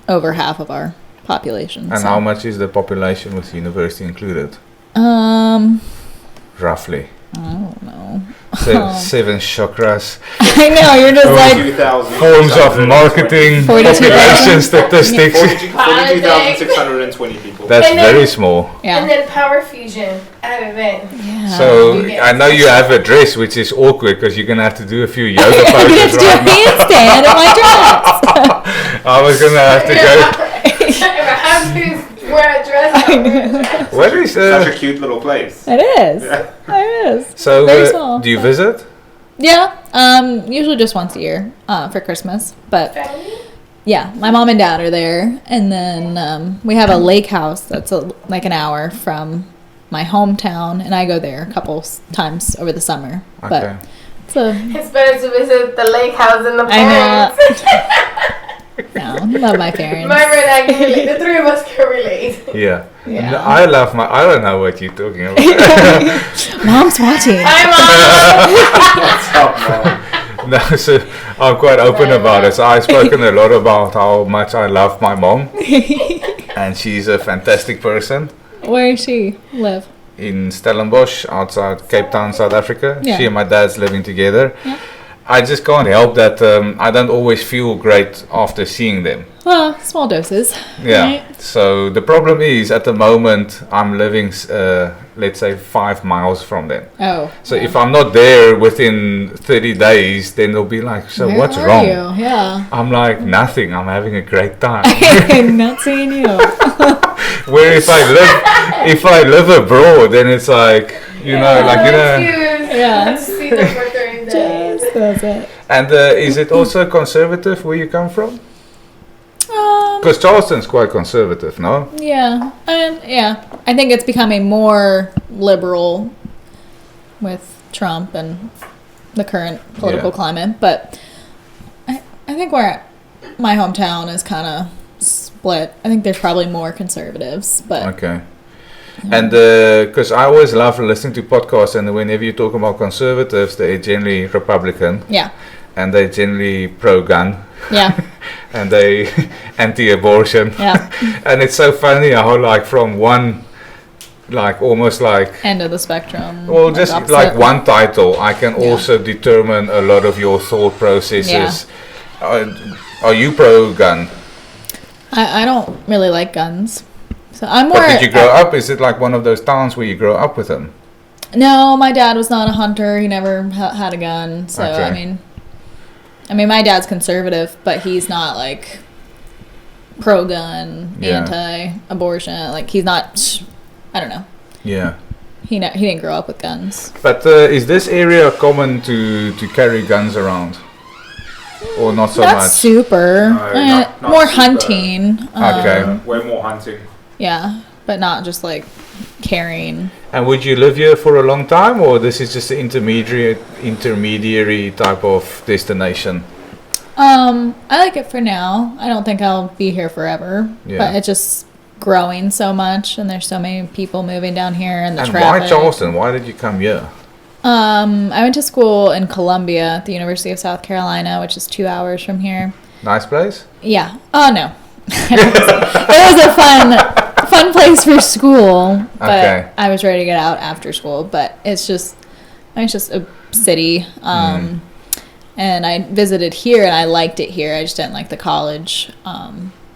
over half of our population. And so. how much is the population with university included? Roughly. I don't know. 7 chakras. I know, you're just like 42,000. Forms of marketing, 42,000. population statistics. 42,620 people. That's And then- very small. And yeah. then Power Fusion. I haven't been. Yeah. So You get- I know you have a dress, which is awkward because you're gonna have to do a few yoga I'm gonna have poses to do a right now. handstand in my dress. I was gonna have to go. If I have to wear a dress, I'll wear a dress. What is Such a cute little place. It is. Yeah. It is. So Very small, do you but- visit? Yeah. Usually just once a year for Christmas, but. Family? Yeah, my mom and dad are there, and then we have a lake house that's like an hour from my hometown, and I go there a couple times over the summer. Okay. But it's a It's better to visit the lake house than the I know. parents. no, love my parents. Myra and I can relate. The three of us can relate. Yeah. Yeah. No, I don't know what you're talking about. Mom's watching. Hi, No, so I'm quite open about it. So I've spoken a lot about how much I love my mom, and she's a fantastic person. Where does she live? In Stellenbosch, outside Cape Town, South Africa. Yeah. She and my dad's living together. Yeah. I just can't help that I don't always feel great after seeing them. Well, small doses. Yeah. Right? So the problem is, at the moment, I'm living, let's say, 5 miles from them. Oh. So if I'm not there within 30 days, then they'll be like, so Where what's are wrong? you? Yeah. I'm like, nothing. I'm having a great time. Not seeing you. Where if I live abroad, then it's like, Yeah. Yeah. See them for 30 days. Just does it. And is it also conservative where you come from? Because Charleston's quite conservative, no? Yeah, yeah. I think it's becoming more liberal with Trump and the current political climate. But I think my hometown is kind of split. I think there's probably more conservatives, but Okay. And because I always love listening to podcasts, and whenever you talk about conservatives, they're generally Republican, yeah, and they're generally pro-gun, yeah, and they anti-abortion. yeah. And it's so funny how, like, from one like almost like End of the spectrum. well, just opposite. like one title, I can Yeah. also determine a lot of your thought processes. Are you pro gun? I don't really like guns. So I'm more. But did you grow up? Is it like one of those towns where you grow up with them? No, my dad was not a hunter. He never had a gun. So Okay. I mean, my dad's conservative, but he's not like pro-gun, Yeah. anti-abortion. Like he's not. I don't know. Yeah. He didn't grow up with guns. But is this area common to carry guns around? Or not so Not much? super. No, not More super. hunting. Okay. Way more hunting. Yeah, but not just like carrying. And would you live here for a long time, or this is just an intermediary type of destination? I like it for now. I don't think I'll be here forever. Yeah. But it's just growing so much, and there's so many people moving down here, and the And traffic. why Charleston? Why did you come here? I went to school in Columbia at the University of South Carolina, which is 2 hours from here. Nice place? Yeah. Oh no. It was a fun place for school, but Okay. I was ready to get out after school. But it's just a city, and I visited here and I liked it here. I just didn't like the college,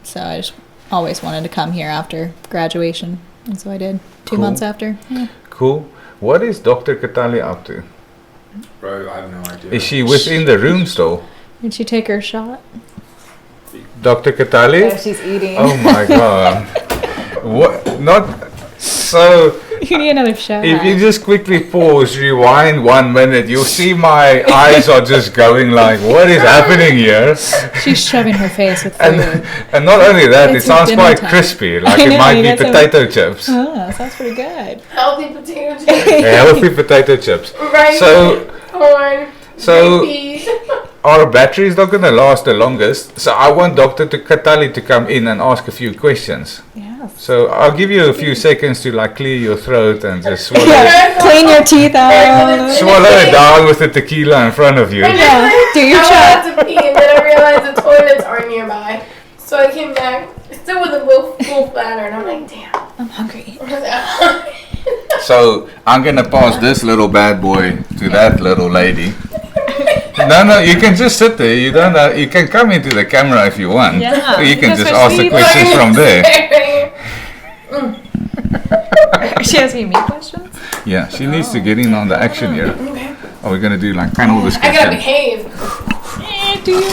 so I just always wanted to come here after graduation, and so I did 2 Cool. months after. Yeah. Cool. What is Dr. Katally up to? Bro, I have no idea. Is she within the room still? Did she take her shot? Dr. Katally? she's eating. Oh my god. What? Not so. You need another shot. If you just quickly pause, rewind 1 minute, you'll see my eyes are just going like, what is happening here? She's shoving her face with food. And not only that, It's it sounds dinner quite time. crispy, like I it know, might you be got some- potato chips. Oh, sounds pretty good. Healthy potato chips, Healthy potato chips. rice, So, corn, so peas. our battery is not going to last the longest. So I want Dr. Katally to come in and ask a few questions. Yes. So I'll give you a few seconds to like clear your throat and just swallow, Clean your teeth out. swallow it down with the tequila in front of you. Yeah. Do your I shot. had to pee, and then I realized the toilets are nearby. So I came back, still with a full bladder, and I'm like, damn. I'm hungry. So I'm gonna pass this little bad boy to that little lady. No, you can just sit there. You don't. You can come into the camera if you want. Yeah. You can Just just for ask the sweet questions from there. She asking me questions? Yeah, she needs to get in on the action here. Okay. Are we gonna do like panel I gotta discussion? behave. Do you?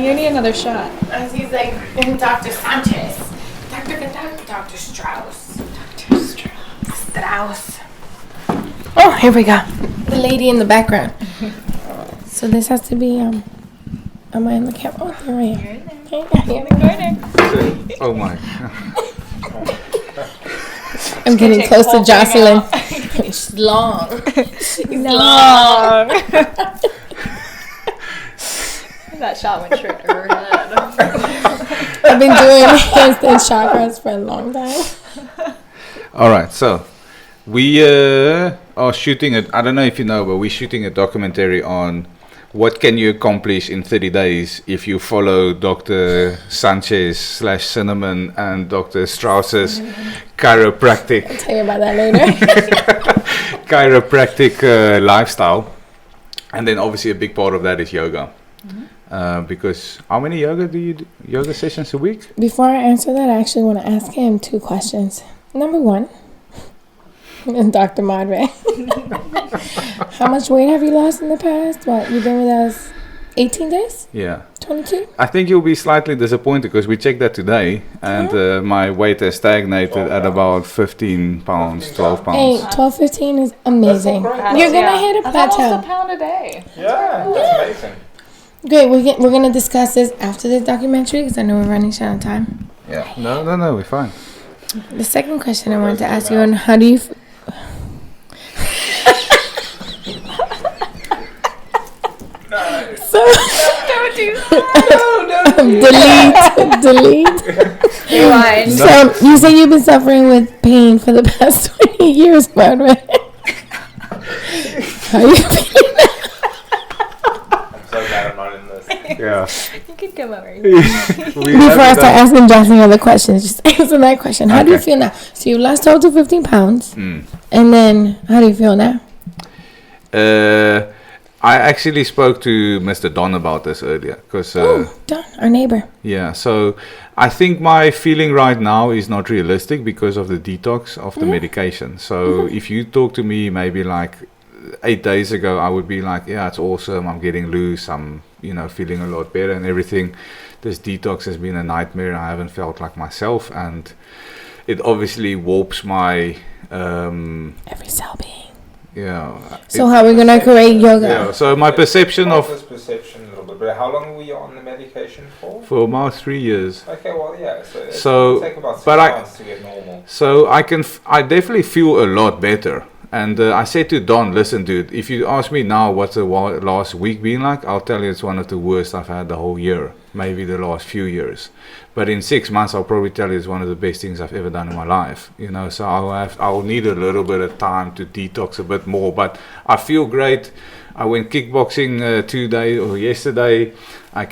You need another shot. As he's like, Dr. Sanchez, Dr. Strauss, Dr. Strauss. Oh, here we go. The lady in the background. So this has to be, am I in the camera? Oh, there I am. Okay. Oh my. I'm getting close to Jossalyn. She's long. She's long. That shot went straight to her head. I've been doing handstand chakras for a long time. All right, so we are shooting it. I don't know if you know, but we're shooting a documentary on what can you accomplish in 30 days if you follow Dr. Sanchez / Cinnamon and Dr. Strauss's chiropractic I'll tell you about that later. chiropractic lifestyle. And then obviously a big part of that is yoga. Because how many yoga sessions a week? Before I answer that, I actually want to ask him 2 questions. Number 1, Dr. Madre, how much weight have you lost in the past? What, you've been with us 18 days? Yeah. 22? I think you'll be slightly disappointed because we checked that today and my weight has stagnated at about 15 pounds, 12 pounds. Hey, 12, 15 is amazing. You're going to hit a That's almost plateau. a pound a day. Yeah, that's amazing. Great, we're going to discuss this after this documentary because I know we're running short on time. Yeah. No, we're fine. The second question I wanted to ask you on how do you... So, Don't do that. delete. Rewind. So you say you've been suffering with pain for the past 20 years, Broadway. How you feeling? I'm so glad I'm not in this. Yeah. You can come over. Before I start asking Jossalyn other questions, just answer that question. How do you Okay. feel now? So you lost 12 to 15 pounds. Mm. And then, how do you feel now? I actually spoke to Mr. Don about this earlier because Don, our neighbor. yeah, so I think my feeling right now is not realistic because of the detox of the medication. So if you talk to me maybe like 8 days ago, I would be like, yeah, it's awesome. I'm getting loose. I'm, feeling a lot better and everything. This detox has been a nightmare. I haven't felt like myself, and it obviously warps my Every cell being. yeah. So how are we going to create yoga? Yeah. So my perception of This perception a little bit. But how long were you on the medication for? about 3 years. Okay, well, yeah. So So, it'll take about 6 but months to get normal. So I definitely feel a lot better. And I said to Don, listen, dude, if you ask me now what's the last week been like, I'll tell you it's one of the worst I've had the whole year, maybe the last few years. But in 6 months, I'll probably tell you it's one of the best things I've ever done in my life. So I'll need a little bit of time to detox a bit more. But I feel great. I went kickboxing 2 days or yesterday. I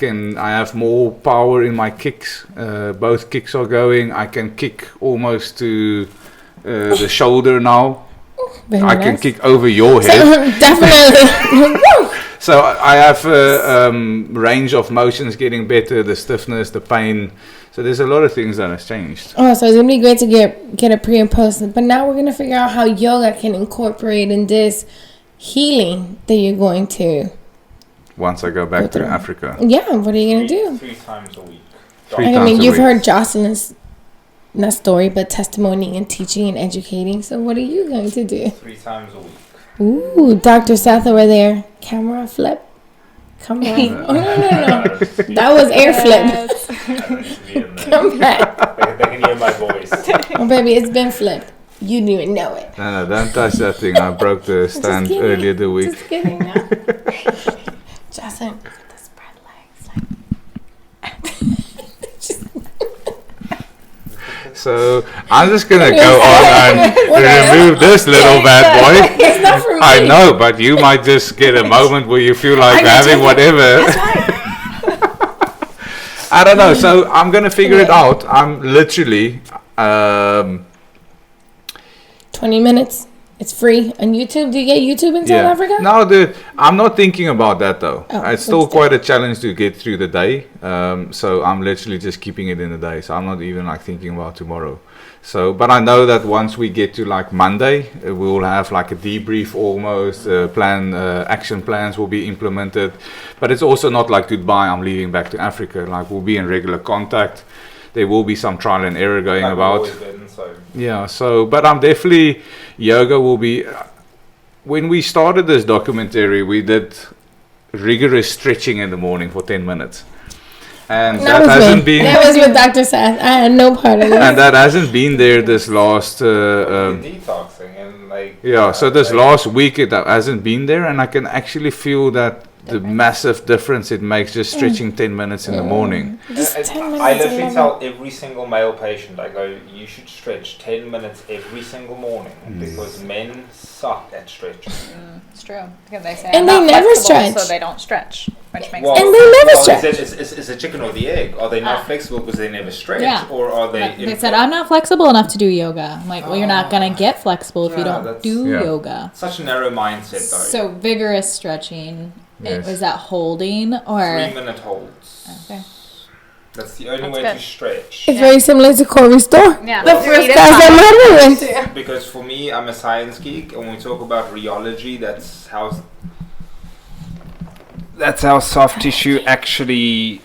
have more power in my kicks. Both kicks are going. I can kick almost to the shoulder now. Very I nice. can kick over your head. Definitely. So I have range of motions getting better, the stiffness, the pain. So there's a lot of things that has changed. Oh, so it's going to be great to get a pre and post. But now we're going to figure out how yoga can incorporate in this healing that you're going to. Once I go back to Africa. Yeah, what are you going to do? 3 times a week. I mean, you've heard Jossalyn's, not story, but testimony and teaching and educating. So what are you going to do? 3 times a week. Ooh, Dr. Seth over there. Camera flip. Come on. Oh, no. That was air flip. Come back. They can hear my voice. Oh, baby, it's been flipped. You didn't even know it. No, don't touch that thing. I broke the stand kidding. earlier the week. Just kidding. No. Jossalyn, the spread legs. So I'm just going to go on and remove this little bad boy. It's not for me. I know, but you might just get a moment where you feel like having whatever. I don't know. So I'm going to figure it out. I'm literally 20 minutes. It's free on YouTube. Do you get YouTube in South Africa? No, I'm not thinking about that though. Oh, it's still what's quite a challenge to get through the day. So I'm literally just keeping it in the day. So I'm not even like thinking about tomorrow. So, but I know that once we get to like Monday, we will have like a debrief almost. Action plans will be implemented. But it's also not like goodbye, I'm leaving back to Africa. Like we'll be in regular contact. There will be some trial and error going Like about. always been, so. Yeah, but I'm definitely, yoga will be, when we started this documentary, we did rigorous stretching in the morning for 10 minutes. And that hasn't been, That was with Dr. Seth. I had no part of it. and that hasn't been there this last, Detoxing and like. yeah, so this last week it hasn't been there, and I can actually feel that the massive difference it makes just stretching 10 minutes in the morning. Just 10 minutes. I literally tell every single male patient, I go, you should stretch 10 minutes every single morning because men suck at stretching. It's true. Because they say And I'm they not never flexible, stretch. so they don't stretch, which makes Well, sense. And they never well, stretch. It's a chicken or the egg. Are they not flexible because they never stretch? Yeah. Or are they... They said, I'm not flexible enough to do yoga. I'm like, well, you're not going to get flexible if you Yeah, don't that's- do Yeah. yoga. Such a narrow mindset though. So vigorous stretching, Yes. was that holding or? 3-minute holds. Okay. That's the only That's way good. to stretch. It's very similar to core restore. Yeah. The Well, first you class did I went to. Because for me, I'm a science geek, and when we talk about rheology, that's how soft tissue actually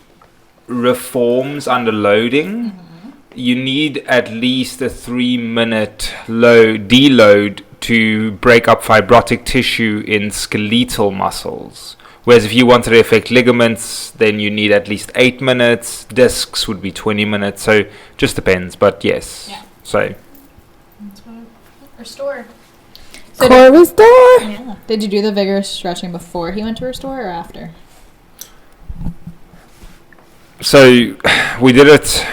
reforms under loading. You need at least a 3-minute deload to break up fibrotic tissue in skeletal muscles. Whereas if you wanted to affect ligaments, then you need at least 8 minutes. Discs would be 20 minutes. So just depends, but yes. Yeah. So Restore. So Core restore. yeah. Did you do the vigorous stretching before he went to Restore or after? we did it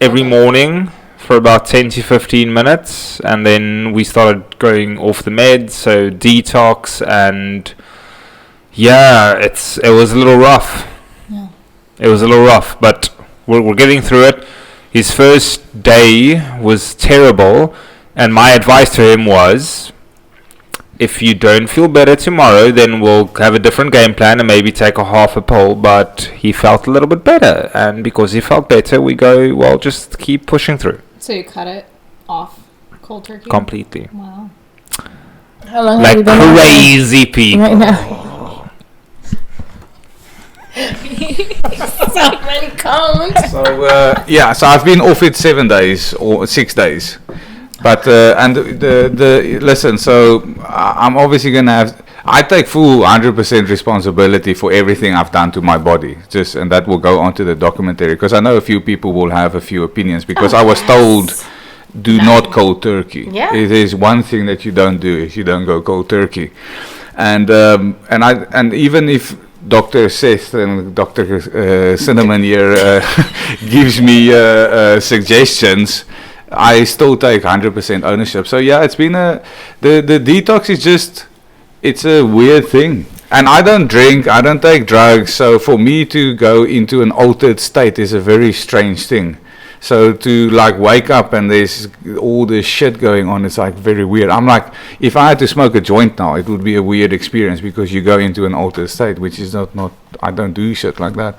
every morning for about 10 to 15 minutes, and then we started going off the meds, so detox, and yeah, it was a little rough. Yeah. It was a little rough, but we're getting through it. His first day was terrible, and my advice to him was, if you don't feel better tomorrow, then we'll have a different game plan and maybe take a half a pill. But he felt a little bit better, and because he felt better, we go, well, just keep pushing through. So you cut it off cold turkey? Completely. Wow. How long have Like you been on crazy people. right now? So many cones. So so I've been off it 7 days or 6 days, but and the listen. So I'm obviously gonna have. I take full 100% responsibility for everything I've done to my body. And that will go onto the documentary, because I know a few people will have a few opinions, because I was told, do not cold turkey. Yeah. It is one thing that you don't do, is you don't go cold turkey, and even if Dr. Seth and Dr. Cinnamon here gives me suggestions, I still take 100% ownership. So yeah, it's been the detox is just, it's a weird thing. And I don't drink, I don't take drugs, so for me to go into an altered state is a very strange thing. So to like wake up and there's all this shit going on, it's like very weird. I'm like, if I had to smoke a joint now, it would be a weird experience, because you go into an altered state, which is not I don't do shit like that.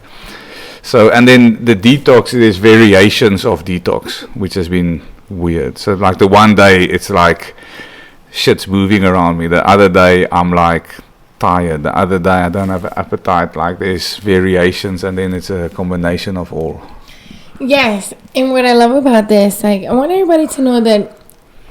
So, and then the detox, there's variations of detox, which has been weird. So like the one day it's like shit's moving around me. The other day I'm like tired. The other day I don't have an appetite. Like there's variations, and then it's a combination of all. Yes, and what I love about this, like, I want everybody to know that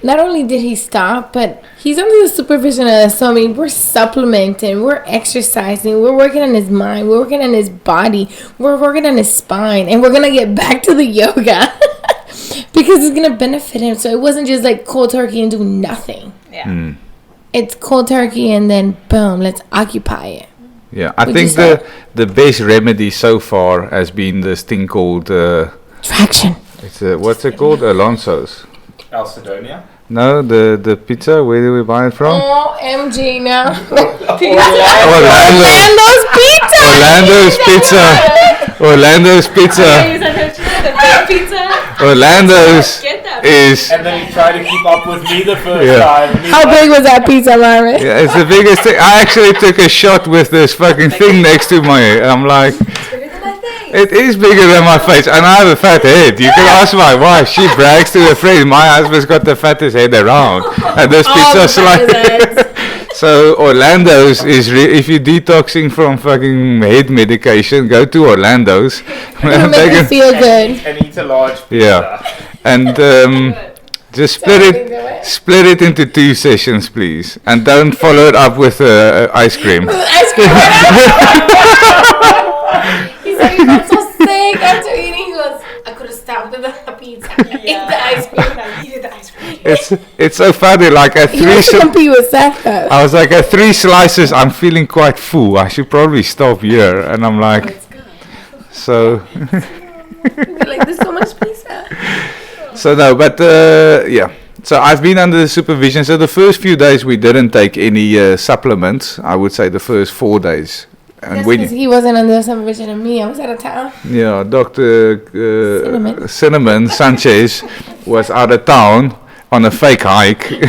not only did he stop, but he's under the supervision of us. So, I mean, we're supplementing, we're exercising, we're working on his mind, we're working on his body, we're working on his spine, and we're going to get back to the yoga because it's going to benefit him. So it wasn't just like cold turkey and do nothing. Yeah. It's cold turkey and then boom, let's occupy it. Yeah, I think the best remedy so far has been this thing called traction. it's what's it called? Alonso's. Alcedonia? No, the pizza. Where do we buy it from? OMG now. Orlando's pizza. Orlando's is. And then you try to keep up with me the first time. How big was that pizza, Marvin? Yeah, it's the biggest thing. I actually took a shot with this fucking thing next to me. I'm like, it is bigger than my face, and I have a fat head. You can ask my wife. She brags to her friends. My husband's got the fattest head around, and this pizza's like. So Orlando's is if you're detoxing from fucking head medication, go to Orlando's. It'll make you feel good. And eat a large pizza. Yeah, and just split it into 2 sessions, please, and don't follow it up with ice cream. Ice cream. He said he felt so sick after eating. He goes, I could have stopped with the pizza. Ate the ice cream. I needed the ice cream. It's so funny. Like at You have to compete with Seth, though. I was like, at 3 slices, I'm feeling quite full. I should probably stop here. And I'm like, so. Like, there's so much pizza. So no, but yeah. So I've been under the supervision. So the first few days we didn't take any supplements. I would say the first 4 days. And That's because he wasn't under supervision of me. I was out of town. Yeah, Dr. Cinnamon Sanchez was out of town on a fake hike. She went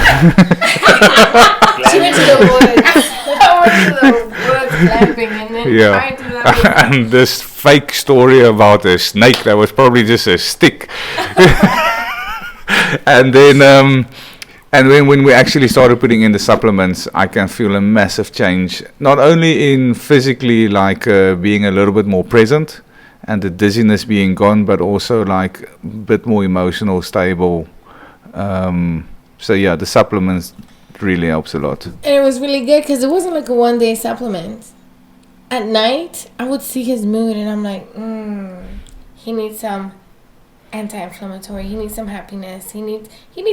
to the woods. I went to the woods glamping and then tried to do that. And this fake story about a snake that was probably just a stick. And then when we actually started putting in the supplements, I can feel a massive change, not only in physically like being a little bit more present and the dizziness being gone, but also like a bit more emotional, stable. So yeah, the supplements really helps a lot. And it was really good because it wasn't like a one-day supplement. At night, I would see his mood and I'm like, he needs some anti-inflammatory. He needs some happiness. He needs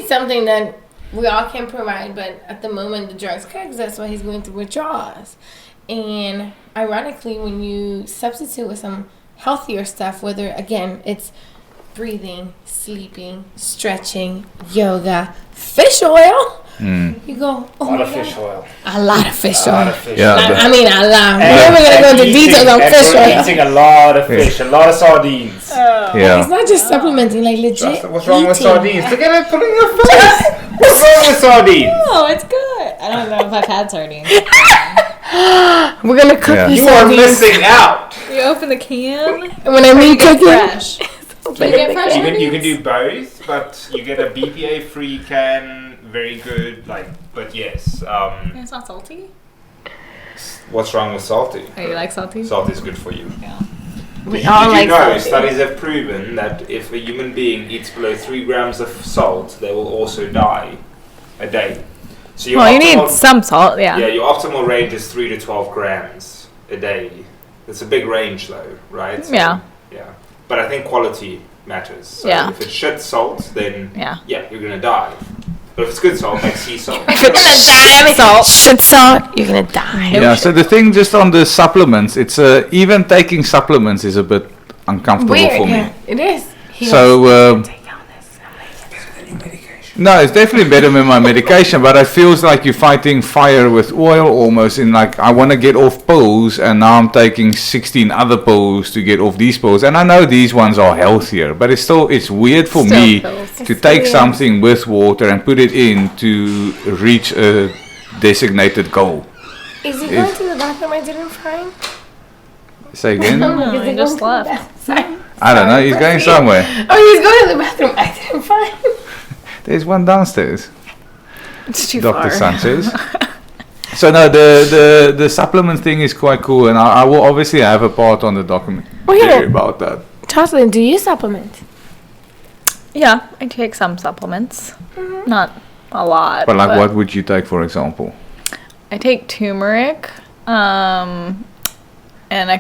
something that we all can provide, but at the moment the drugs can't, because that's why he's going through withdrawals. And ironically, when you substitute with some healthier stuff, whether again it's breathing, sleeping, stretching, yoga, fish oil, You go, oh A lot my of fish God. oil. A lot of fish A lot oil. of fish Yeah, oil. I mean, a lot. And- We're never going to go and into eating- details on and fish we're oil. eating a lot of fish, a lot of sardines. Yeah. It's not just supplementing, like legit. What's wrong with eating. sardines? Look at it, put it in your face. What's wrong with sardines? Oh, it's good. I don't know if I've had sardines. We're going to cook Yeah. you You are sardines. missing out. You open the can. When I mean cooking. Fresh. Open you get the fresh can. You can do both, but you get a BPA free can, very good. But yes. It's not salty. What's wrong with salty? Oh, you like salty? Salt is good for you. Yeah. We Did all you like know salty. studies have proven that if a human being eats below 3 grams of salt, they will also die a day. So your Well, you need optimal- some salt, yeah. Yeah, your optimal range is 3 to 12 grams a day. It's a big range though, right? So, Yeah. Yeah. But I think quality matters. So Yeah. if it's shit salt, then Yeah. you're gonna die. But if it's good salt, like sea salt. If you're gonna die, Salt. shit salt, you're gonna die. Yeah, so the thing just on the supplements, it's even taking supplements is a bit uncomfortable Weird, for me. yeah, it is. So, Take on this. no, it's definitely better than my medication, but it feels like you're fighting fire with oil almost. In like, I want to get off pills, and now I'm taking 16 other pills to get off these pills. And I know these ones are healthier, but it's weird for Still me pills. to It's take weird. something with water and put it in to reach a designated goal. Is he going to the bathroom I didn't find? Say again? I'm like, No, is he he just going to the left. bathroom? I don't know, he's going somewhere. Oh, he's going to the bathroom I didn't find. There's one downstairs. It's too Dr. far. Sanchez. So no, the supplement thing is quite cool, and I will obviously have a part on the documentary yeah. about that. Jossalyn, do you supplement? Yeah, I take some supplements. Not a lot. But like, what would you take, for example? I take turmeric, and I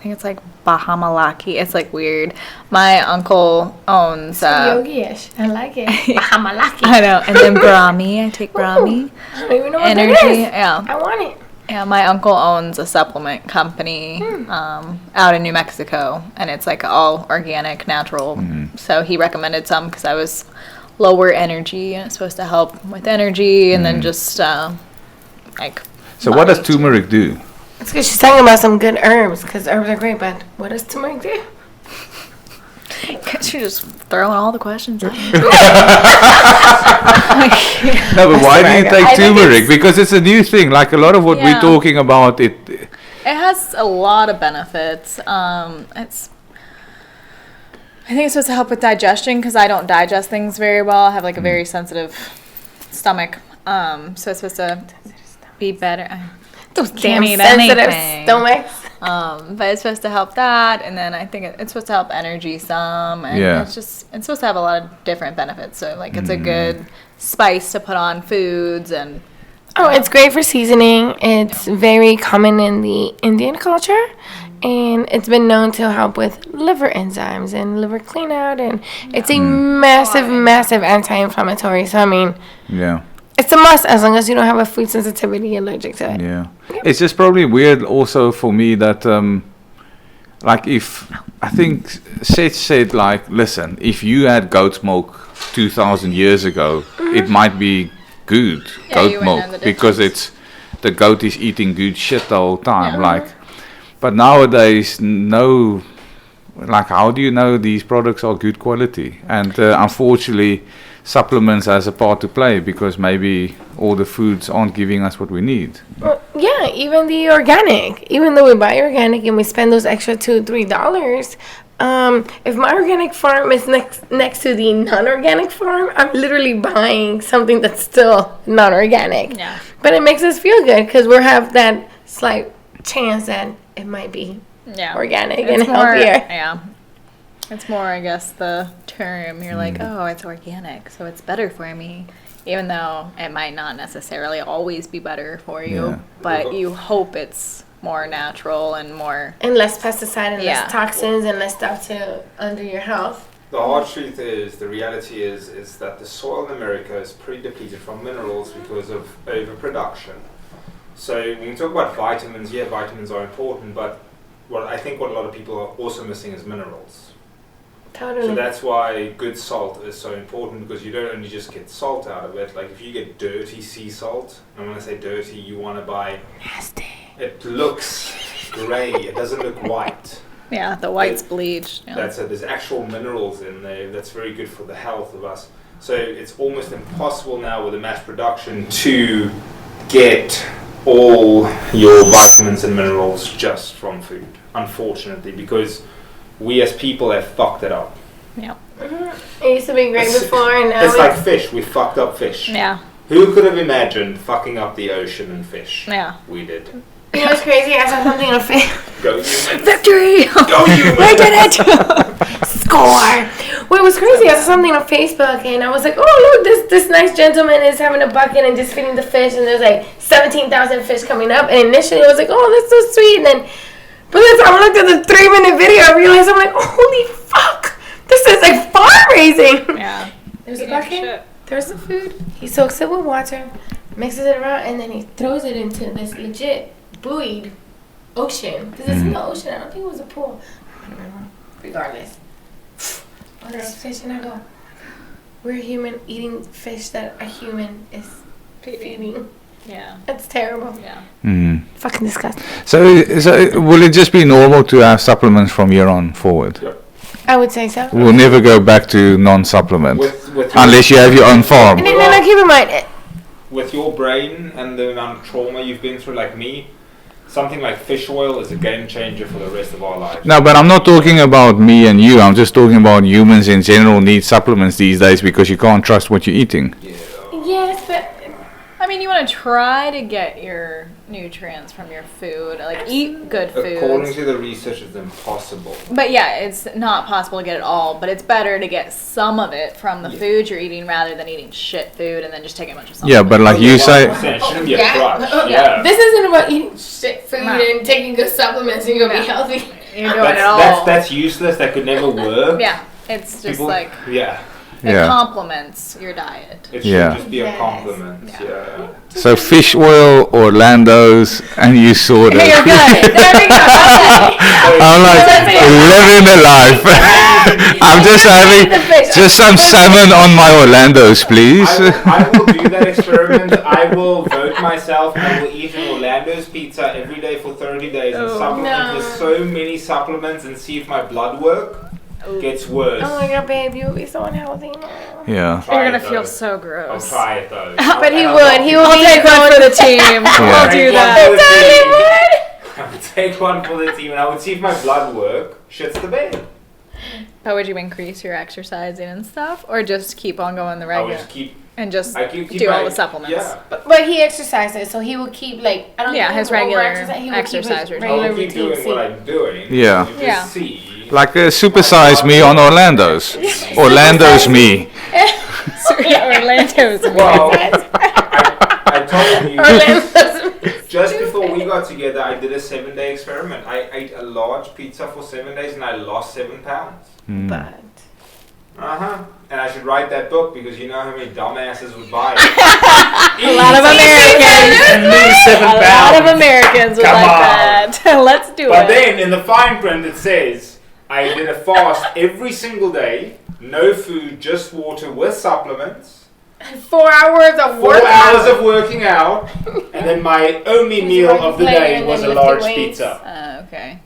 think it's like Bahamalaki. It's like weird. My uncle owns. Yogi-ish. I like it. Bahamalaki. I know, and then Brahmi. I take Brahmi. I don't even know what Energy. that is. Yeah, I want it. yeah. My uncle owns a supplement company out in New Mexico, and it's like all organic, natural. So he recommended some because I was lower energy, and it's supposed to help with energy, and then just like. So what does body turmeric do? It's because she's talking about some good herbs, because herbs are great, but what does turmeric do? Because you're just throwing all the questions at me. No, but why do you turmeric. I take think turmeric? Because it's a new thing. Like a lot of what we're Yeah. talking about, it. It has a lot of benefits. I think it's supposed to help with digestion because I don't digest things very well. I have like a very sensitive stomach. So it's supposed to be better. Those Can't damn eat sensitive anything. stomachs. But it's supposed to help that, and then I think it's supposed to help energy some, and Yeah. it's supposed to have a lot of different benefits. So like it's a good spice to put on foods, and Oh, it's great for seasoning. It's very common in the Indian culture, and it's been known to help with liver enzymes and liver clean out, and it's a massive, massive anti-inflammatory. So I mean, Yeah. it's a must as long as you don't have a food sensitivity allergic to it. Yeah, it's just probably weird also for me that like if I think Seth said like, listen, if you had goat's milk 2,000 years ago, it might be good Yeah, you goat wouldn't know milk the because difference. it's the goat is eating good shit the whole time. Yeah. Like, but nowadays, no, like how do you know these products are good quality? And unfortunately, supplements has a part to play because maybe all the foods aren't giving us what we need. Well, yeah, even the organic. Even though we buy organic and we spend those extra $2-3, if my organic farm is next to the non-organic farm, I'm literally buying something that's still non-organic. Yeah. But it makes us feel good because we have that slight chance that it might be yeah, organic It's and more- healthier. Yeah, it's more, I guess, the term. You're like, oh, it's organic, so it's better for me, even though it might not necessarily always be better for you. Yeah. But you hope it's more natural and more. And less pesticide and Yeah. less toxins and less stuff to under your health. The hard truth is, the reality is that the soil in America is pretty depleted from minerals because of overproduction. So when we talk about vitamins, yeah, vitamins are important, but what a lot of people are also missing is minerals. Totally. So that's why good salt is so important, because you don't only just get salt out of it. Like if you get dirty sea salt, and when I say dirty, you want to buy Nasty. it looks grey. It doesn't look white. Yeah, the white's bleached. Yeah. That's it. There's actual minerals in there. That's very good for the health of us. So it's almost impossible now with the mass production to get all your vitamins and minerals just from food, unfortunately, because we as people have fucked it up. Yeah. It used to be great before, and now It's like fish. We fucked up fish. Yeah. Who could have imagined fucking up the ocean and fish? Yeah. We did. You know what's crazy? I saw something on Facebook. Go humans. Victory! Go humans. I did it! Score! Well, it was crazy. I saw something on Facebook, and I was like, oh, look, this nice gentleman is having a bucket and just feeding the fish, and there's like 17,000 fish coming up. And initially, I was like, oh, that's so sweet. And then, by the time I looked at the 3-minute video, I realized, I'm like, holy fuck! This is like farm raising! Yeah. There's a bucket, there's the food. He soaks it with water, mixes it around, and then he throws it into this legit buoyed ocean. Because it's in the ocean. I don't think it was a pool. I don't remember. Regardless. Oh, there's fish, and I go, we're human eating fish that a human is feeding. Yeah. That's terrible. Yeah. Fucking disgusting. So will it just be normal to have supplements from here on forward? Yep. I would say so. We'll never go back to non-supplement With unless you have your own farm. And then keep in mind, with your brain and the amount of trauma you've been through, like me, something like fish oil is a game changer for the rest of our lives. No, but I'm not talking about me and you. I'm just talking about humans in general need supplements these days because you can't trust what you're eating. yes, but I mean, you want to try to get your nutrients from your food, like eat good According foods. to the research, it's impossible. But yeah, it's not possible to get it all, but it's better to get some of it from the food you're eating rather than eating shit food and then just taking a bunch of supplements. Yeah, but like you say, 100%, it shouldn't be a yeah. crutch. Yeah. This isn't about eating shit food No. and taking good supplements and you're gonna be healthy. You're doing it all. That's useless. That could never work. Yeah, it's just People- like Yeah. it yeah. complements your diet. It should Yeah. just be a Yes. compliment. Yeah. Yeah. So fish oil, Orlando's, and you sort of. You're good. There we go. I'm like living the life. I'm just having just some salmon on my Orlando's, please. I will do that experiment. I will vote myself. I will eat an Orlando's pizza every day for 30 days and supplement with so many supplements and see if my blood work gets worse. Oh my god, babe, you'll be so unhealthy. Yeah. Try You're it, gonna though. feel so I'll gross. try it though. But he I'll would. He would I'll be take one for the team. I'll do that. I would take one for the team and I would see if my blood work. Shit's the bed. But would you increase your exercising and stuff, or just keep on going the I would regular just keep. and just I keep do my, all the supplements? Yeah. But he exercises, so he will keep like I don't Yeah, think his he will regular over-exercise, he will keep his exercise routine. regular I'll keep routine. doing what I'm doing. Yeah. You just Yeah. see. Like supersize me on Orlando's. Orlando's me. Orlando's. Well, I told you. Orlando's Just before we got together, I did a 7-day experiment. I ate a large pizza for 7 days and I lost 7 pounds. But And I should write that book because you know how many dumbasses would buy it. A lot of Americans. And lose 7 A pounds. lot of Americans would Come like on. that. Let's do But it. then in the fine print it says, I did a fast every single day, no food, just water with supplements. 4 hours of 4 work. hours of working out, and then my only meal of the day was a large pizza. Okay.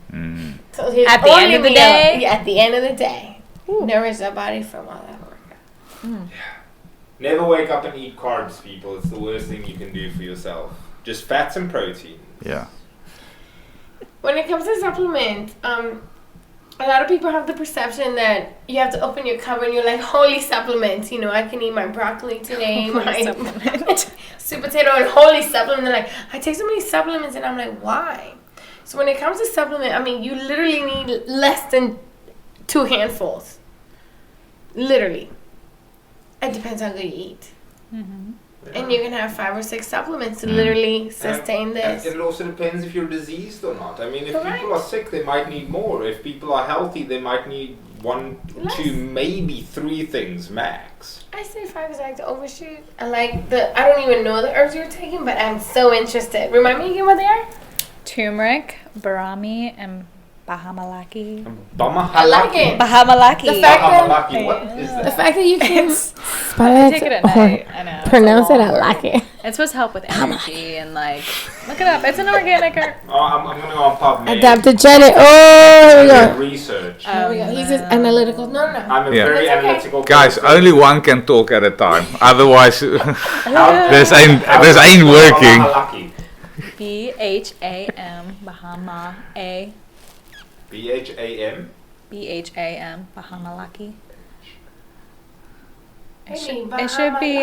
So his At the only end of the meal- day? Yeah, at the end of the day. Nourish the body from all that workout. Never wake up and eat carbs, people. It's the worst thing you can do for yourself. Just fats and protein. Yeah. When it comes to supplements, a lot of people have the perception that you have to open your cupboard and you're like, holy supplements. You know, I can eat my broccoli today, my sweet potato and holy supplement. They're like, I take so many supplements, and I'm like, why? So when it comes to supplement, I mean, you literally need less than 2 handfuls. Literally. It depends how good you eat. And you can have 5 or 6 supplements to literally sustain this. And it also depends if you're diseased or not. I mean, if Correct. people are sick, they might need more. If people are healthy, they might need 1, Less. 2, maybe 3 things max. I say 5 is like to overshoot. I like I don't even know the herbs you're taking, but I'm so interested. Remind me again what they are? Turmeric, barami, and Bahamalaki. I like it. Bahamalaki. The fact that- Bahamalaki, what is The that? fact that you can spell I it take it at or night. I know. pronounce it, I like it. It's supposed to help with energy and like, look it up. It's an organic herb. Oh, I'm gonna go on PubMed. Adaptogenic. Oh, here we go. Research. Here we go. He's just analytical. No. I'm a Yeah. very That's okay. analytical Guys, person. only one can talk at a time. Otherwise, How- this ain't how- working. Bahamalaki. BHAM. Bahama A. BHAM. BHAM. Bahamalaki. Hey, It should be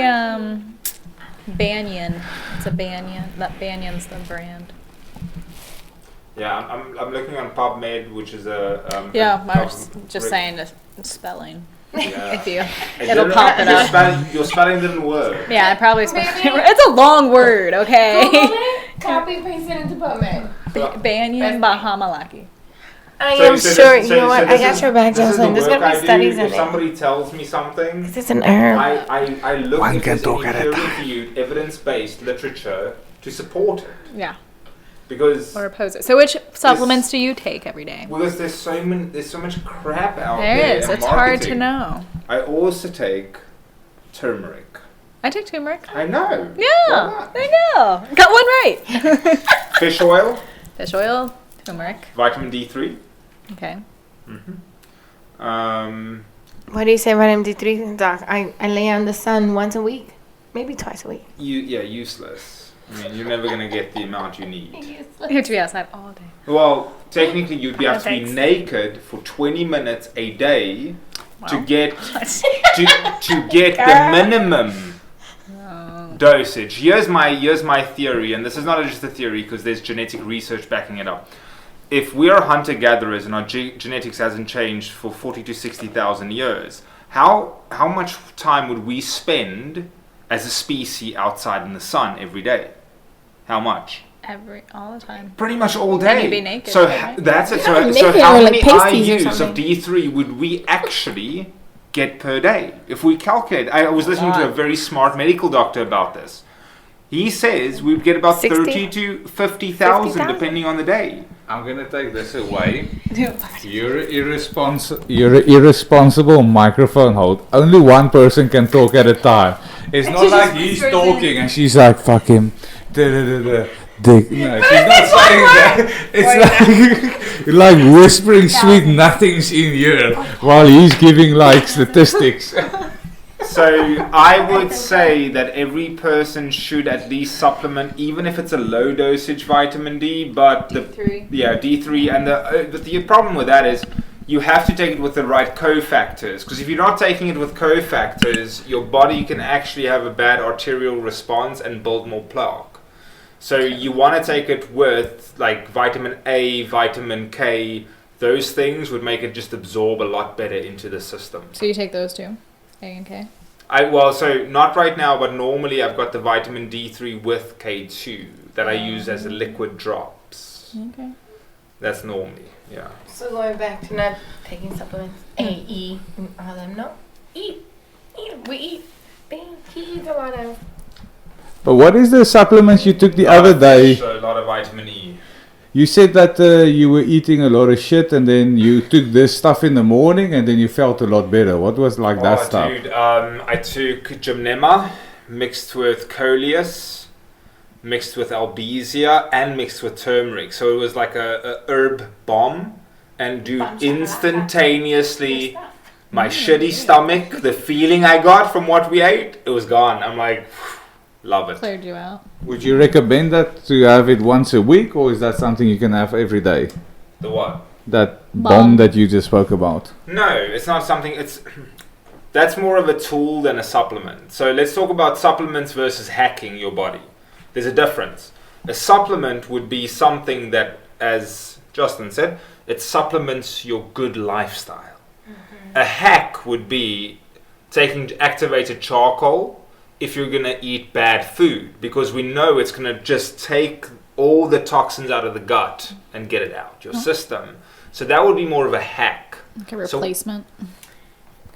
Banyan. It's a Banyan. That Banyan's the brand. Yeah, I'm looking on PubMed, which is a Yeah, I a was just saying the spelling. Yeah. If you, It it'll didn't- pop it your up. Your spelling didn't work. Yeah, I probably spelled Maybe- It's a long word, Google okay? it, copy, paste it into PubMed. Banyan Bahamalaki. I So- am so sure. this- so- You know what? so I this got is- your back, this is the Jossalyn. There's work gonna I be do. studies in If it. somebody tells me something, This is an herb. I look One if can there's talk any at a time. peer-reviewed, evidence-based literature to support it. Yeah, Because or oppose it. So, which supplements do you take every day? there's so much crap out there. There is. in It's hard to marketing. know. I also take turmeric. I take turmeric. I know. Yeah, Why there you go. Got one right. not? Fish oil, Fish oil, turmeric. vitamin D3. Okay. What do you say vitamin D3, Doc? I lay on the sun once a week, maybe twice a week. Useless. I mean, you're never gonna get the amount you need. You have to be outside all day. Well, technically, you'd have to be Thanks. naked for 20 minutes a day to Wow. get to get the minimum dosage. Here's my theory, and this is not just a theory because there's genetic research backing it up. If we are hunter-gatherers and our genetics hasn't changed for 40 to 60,000 years, how much time would we spend as a species outside in the sun every day? How much? All the time. Pretty much all And day. you'd be naked, So right? that's it. Yeah, So naked how or many like pasties or IUs of something. D3 would we actually get per day? If we calculate, I was listening to a very smart medical doctor about this. He says we'd get about 60? 30 to 50,000 50,000? depending on the day. I'm gonna take this away. You're an irresponsible microphone hold. Only one person can talk at a time. It's not like he's talking and she's like, fuck him. Dick. No, she's not saying that. It's like whispering sweet nothings in here while he's giving like statistics. So I would say that every person should at least supplement, even if it's a low dosage vitamin D. But D3. D3, and the problem with that is you have to take it with the right cofactors. Because if you're not taking it with cofactors, your body can actually have a bad arterial response and build more plaque. So you want to take it with like vitamin A, vitamin K. Those things would make it just absorb a lot better into the system. So you take those two, A and K. So not right now, but normally I've got the vitamin D3 with K2 that I use as a liquid drops. Okay. That's normally, yeah. So going back to not taking supplements, A, E, and all them. No, eat. We eat. He eats a lot of. But what is the supplements you took the other day? So a lot of vitamin E. You said that you were eating a lot of shit and then you took this stuff in the morning and then you felt a lot better. What was like that stuff? Dude, I took gymnema mixed with coleus, mixed with albesia, and mixed with turmeric. So it was like a herb bomb. And dude, instantaneously, my shitty stomach, the feeling I got from what we ate, it was gone. I'm like, love it. Cleared you out. Would you recommend that to have it once a week or is that something you can have every day? The what? That Bomb. bomb that you just spoke about. No, it's not something. That's more of a tool than a supplement. So let's talk about supplements versus hacking your body. There's a difference. A supplement would be something that, as Justin said, it supplements your good lifestyle. A hack would be taking activated charcoal if you're going to eat bad food, because we know it's going to just take all the toxins out of the gut and get it out your system. So that would be more of a hack. Like a replacement.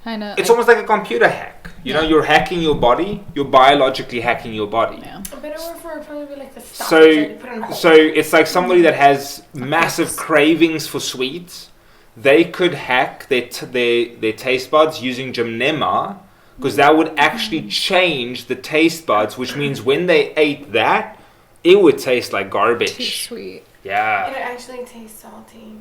Kind of. It's almost like a computer hack. You know, you're hacking your body. You're biologically hacking your body. Yeah. A better word for it would probably be like the stop. So, so it's like somebody that has massive Yes. cravings for sweets. They could hack their taste buds using gymnema, because that would actually change the taste buds, which means when they ate that, it would taste like Too garbage. sweet. Yeah. It actually tastes salty.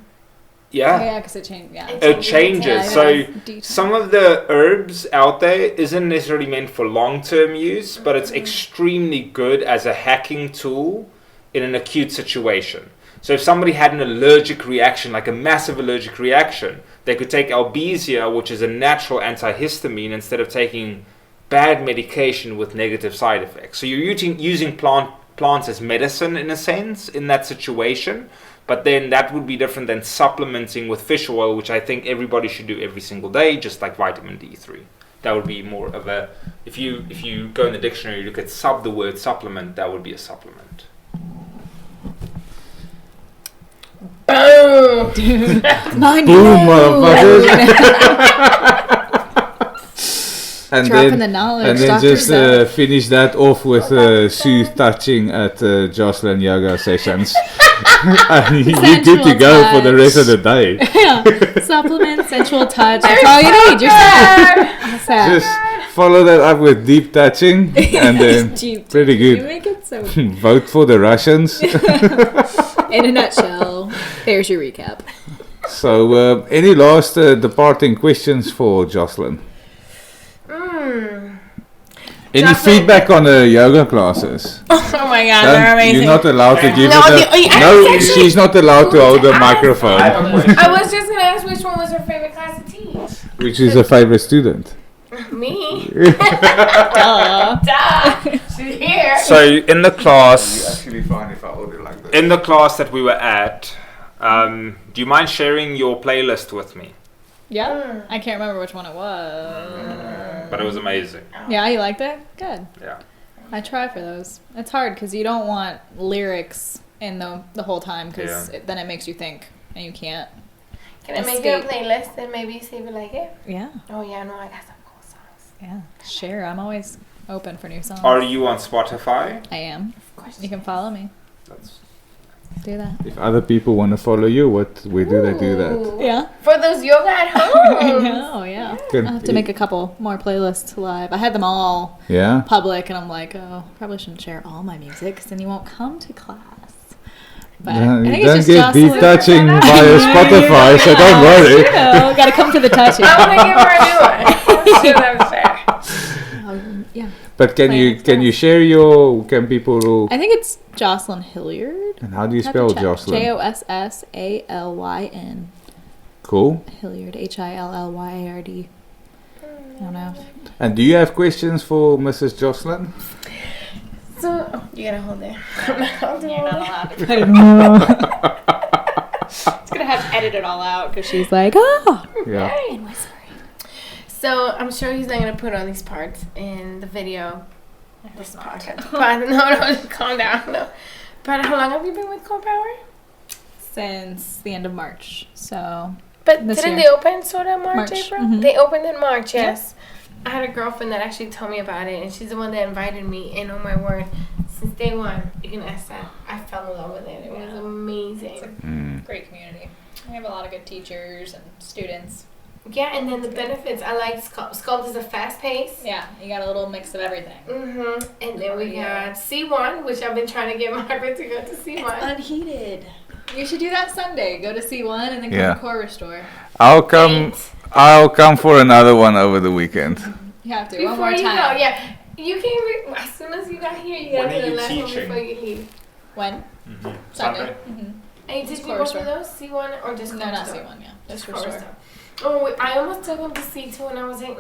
Yeah. Because it changed. Yeah. It changes. Yeah, So detox. some of the herbs out there isn't necessarily meant for long-term use, but it's extremely good as a hacking tool in an acute situation. So if somebody had an allergic reaction, like a massive allergic reaction, they could take Albizia, which is a natural antihistamine, instead of taking bad medication with negative side effects. So you're using plants as medicine in a sense in that situation, but then that would be different than supplementing with fish oil, which I think everybody should do every single day, just like vitamin D3. That would be more of a, if you go in the dictionary, you look at the word supplement, that would be a supplement. Boom! Mine. Boom, motherfuckers. And Dropping the knowledge, and then Dr. just Seth. finish that off with soothe touching at Jossalyn yoga sessions. And you're good to Sensual go for the touch. rest of the day. Yeah. Supplement, sensual touch. That's all you need. You're set. Just follow that up with deep touching, and then Deep. pretty You good. make it so. Vote for the Russians. In a nutshell, there's your recap. So, any last departing questions for Jossalyn? Any Jossalyn- feedback on the yoga classes? Oh my god, they're amazing. You're not allowed to give No, it. No, she's not allowed to hold the I microphone. I was just gonna ask which one was her favorite class to teach. Which is a favorite student? Me. Duh. Duh. She's here. So in the class, actually fine if I hold it like this. in the class that we were at, do you mind sharing your playlist with me? Yeah. I can't remember which one it was. But it was amazing. Yeah, you liked it? Good. Yeah. I try for those. It's hard because you don't want lyrics in the whole time because then it makes you think and you can't. Can I make you a Escape. playlist and maybe see if you like it? Yeah. Oh yeah, no, I got some cool songs. Yeah. Share. I'm always open for new songs. Are you on Spotify? I am. Of course. You can follow me. That's Do that. If other people want to follow you, where do they do that? Ooh. Yeah. For those yoga at I home. know, yeah. Can- I'll have to make a couple more playlists live. I had them all Yeah. public, and I'm like, oh, probably shouldn't share all my music, because then you won't come to class. But Yeah, I you think don't it's get just deep Jossalyn. touching via Spotify, so don't worry. You know, gotta come to the touching. I'm gonna give her a new one. She loves that. Yeah. But can you share can people, I think it's Jossalyn Hilliard. and how do you Have to spell check. Jossalyn? Jossalyn. Cool. Hilliard. Hillyard. I don't know. And do you have questions for Mrs. Jossalyn? So you gotta hold it. I'm not allowed to hold it. allowed to put it. It's gonna have to edit it all out because she's like, oh. Yeah. And whispering. So I'm sure he's not gonna put all these parts in the video. This part. But no, calm down. No. But how long have you been with Core Power? Since the end of March. So But This didn't year. they open sort of March, March, April? mhm. They opened in March, yes. I had a girlfriend that actually told me about it, and she's the one that invited me. And oh my word, since day one, you can ask that. I fell in love with it. It was amazing. great community. We have a lot of good teachers and students. Yeah, and then the benefits. I like Sculpt is a fast pace. Yeah, you got a little mix of everything. Mm-hmm. And then we got C1, which I've been trying to get Margaret to go to C1. Unheated. You should do that Sunday. Go to C1 and then come Yeah. to Core Restore. I'll come for another one over the weekend. You have to. Before One more you time. go, yeah. You can, as soon as you got here, you When got are to the you last one teaching? before you leave. When? Mm-hmm. Sunday. Mm-hmm. And you teach me Core both of Restore. those, C1 or just No, Core not Restore? C1, yeah. Just Core Restore. Restore. Oh, wait, I almost took him to C2 and I was like,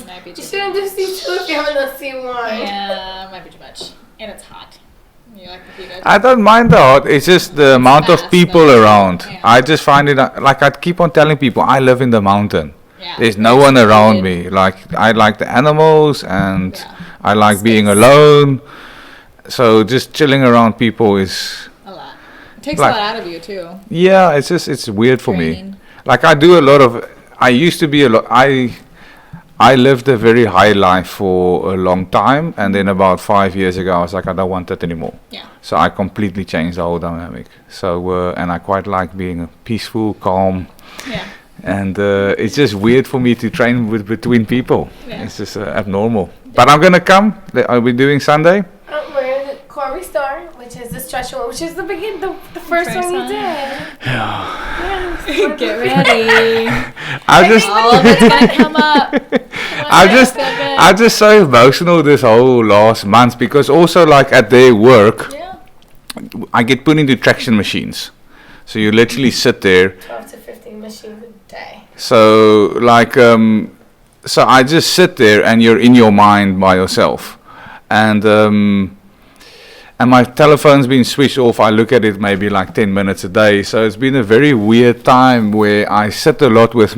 Might be you too shouldn't do C2 if you haven't done C1. Yeah, might be too much. And it's hot. You like the heat? I don't mind the hot, it's just the amount of fast, people though. around. Yeah. I just find it, like I keep on telling people, I live in the mountain. Yeah. There's no one around me. Like, I like the animals and Yeah. I like being Space. alone. So just chilling around people is, A lot. It takes Like- a lot out of you, too. yeah, it's weird for me. Training. Like I do a lot of, I used to be a lot, I lived a very high life for a long time, and then about 5 years ago, I was like, I don't want that anymore. Yeah. So I completely changed the whole dynamic. So, and I quite like being peaceful, calm, Yeah. and it's just weird for me to train between people. Yeah. It's just abnormal. But I'm gonna come. Are we doing Sunday? We're in the core restore, which is the stretch one, which is the first one you did. Yeah. Get ready. I just. All of it's gonna come up. I'm just so emotional this whole last month, because also like at their work, Yeah. I get put into traction machines. So you literally sit there. 12 to 15 machines a day. So like so I just sit there and you're in your mind by yourself. And my telephone's been switched off. I look at it maybe like 10 minutes a day. So it's been a very weird time where I sit a lot with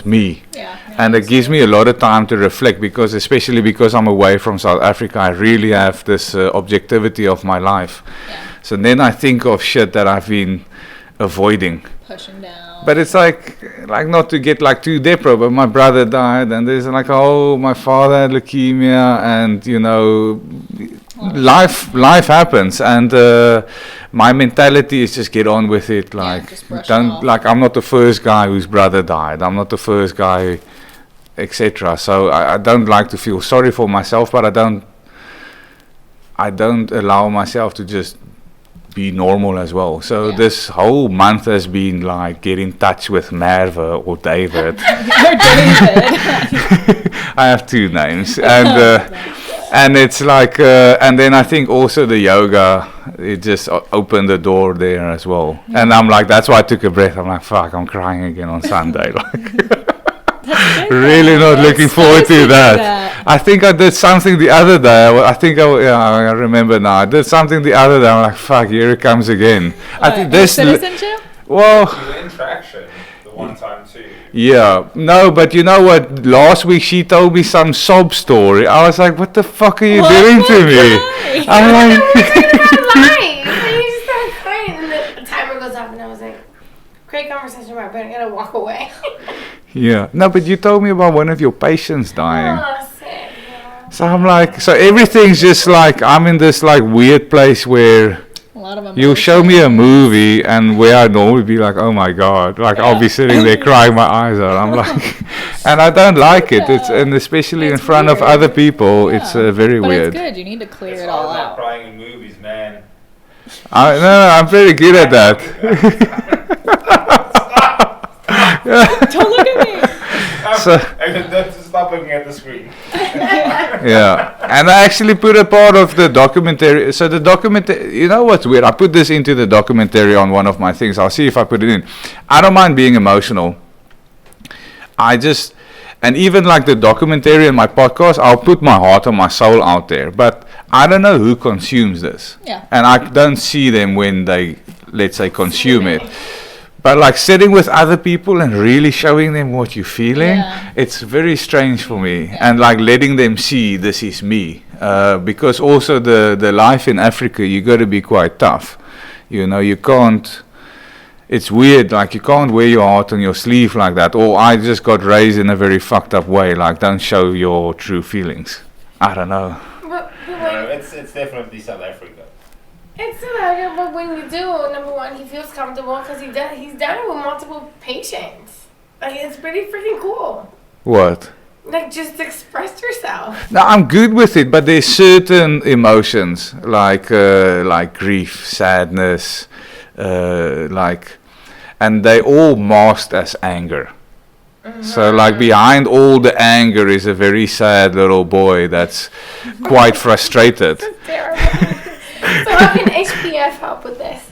me. Yeah. And it gives me a lot of time to reflect, because especially because I'm away from South Africa, I really have this objectivity of my life. Yeah. So then I think of shit that I've been avoiding. Pushing down. But it's like not to get like too depro, but my brother died, and there's like, oh, my father had leukemia, and you know, life happens, and my mentality is just get on with it. Like, just brush it don't off. like, I'm not the first guy whose brother died. I'm not the first guy, etc. So I don't like to feel sorry for myself, but I don't allow myself to just be normal as well. So this whole month has been like get in touch with Merve or David. I have two names, and it's like and then I think also the yoga, it just opened the door there as well. And I'm like, that's why I took a breath. I'm like, fuck, I'm crying again on Sunday. Like, really not looking forward to that. I think I did something the other day. I remember now. I did something the other day. I'm like, fuck, here it comes again. I think this. Citizenship? Well. You were in traction the one time too. Yeah, no, but you know what? Last week she told me some sob story. I was like, what the fuck are you doing to me? I'm like, Lying. And you just started crying, and the timer goes up, and I was like, great conversation, but I'm gonna walk away. yeah, no, but you told me about one of your patients dying. Oh, sick, yeah. So I'm like, so everything's just like, I'm in this like weird place where A lot of you show me a movie and where I normally be like, oh my god, like I'll be sitting there crying my eyes out. I'm like, and I don't like it. It's, and especially in front of other people, it's very but weird. It's good. You need to clear It's it all hard not out. crying in movies, man. No, I'm very good at that. Don't look at me. So, Stop looking at the screen. yeah, and I actually put a part of the documentary. So the documentary, you know what's weird? I put this into the documentary on one of my things. I'll see if I put it in. I don't mind being emotional. And even like the documentary and my podcast, I'll put my heart and my soul out there. But I don't know who consumes this. Yeah. And I don't see them when they, let's say, consume it. But like sitting with other people and really showing them what you're feeling, it's very strange for me. And like letting them see this is me. Because also the life in Africa, you got to be quite tough. You know, you can't, it's weird, like you can't wear your heart on your sleeve like that. Or I just got raised in a very fucked up way, like don't show your true feelings. I don't know. But No, it's definitely South Africa. it's hilarious, but when you do, number one, he feels comfortable because he's done it with multiple patients. Like, it's pretty freaking cool. What? Like, just express yourself. No, I'm good with it, but there's certain emotions like grief, sadness, and they all masked as anger. So like behind all the anger is a very sad little boy that's quite frustrated. It's terrible. So how can HPF help with this?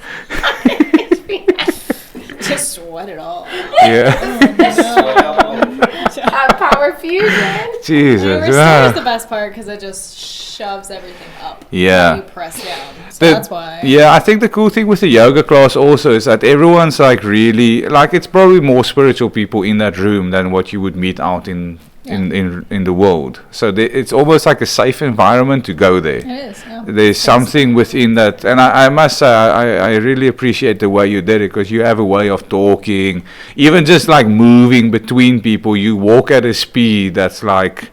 Just sweat it all. Yeah. Power fusion. Jesus. Restore is the best part because it just shoves everything up. Yeah. You press down. So The- that's why. Yeah, I think the cool thing with the yoga class also is that everyone's like really, like it's probably more spiritual people in that room than what you would meet out in in the world. So it's almost like a safe environment to go there. It is. Yeah. There's something within that, and I must say I really appreciate the way you did it, because you have a way of talking, even just like moving between people. You walk at a speed that's like,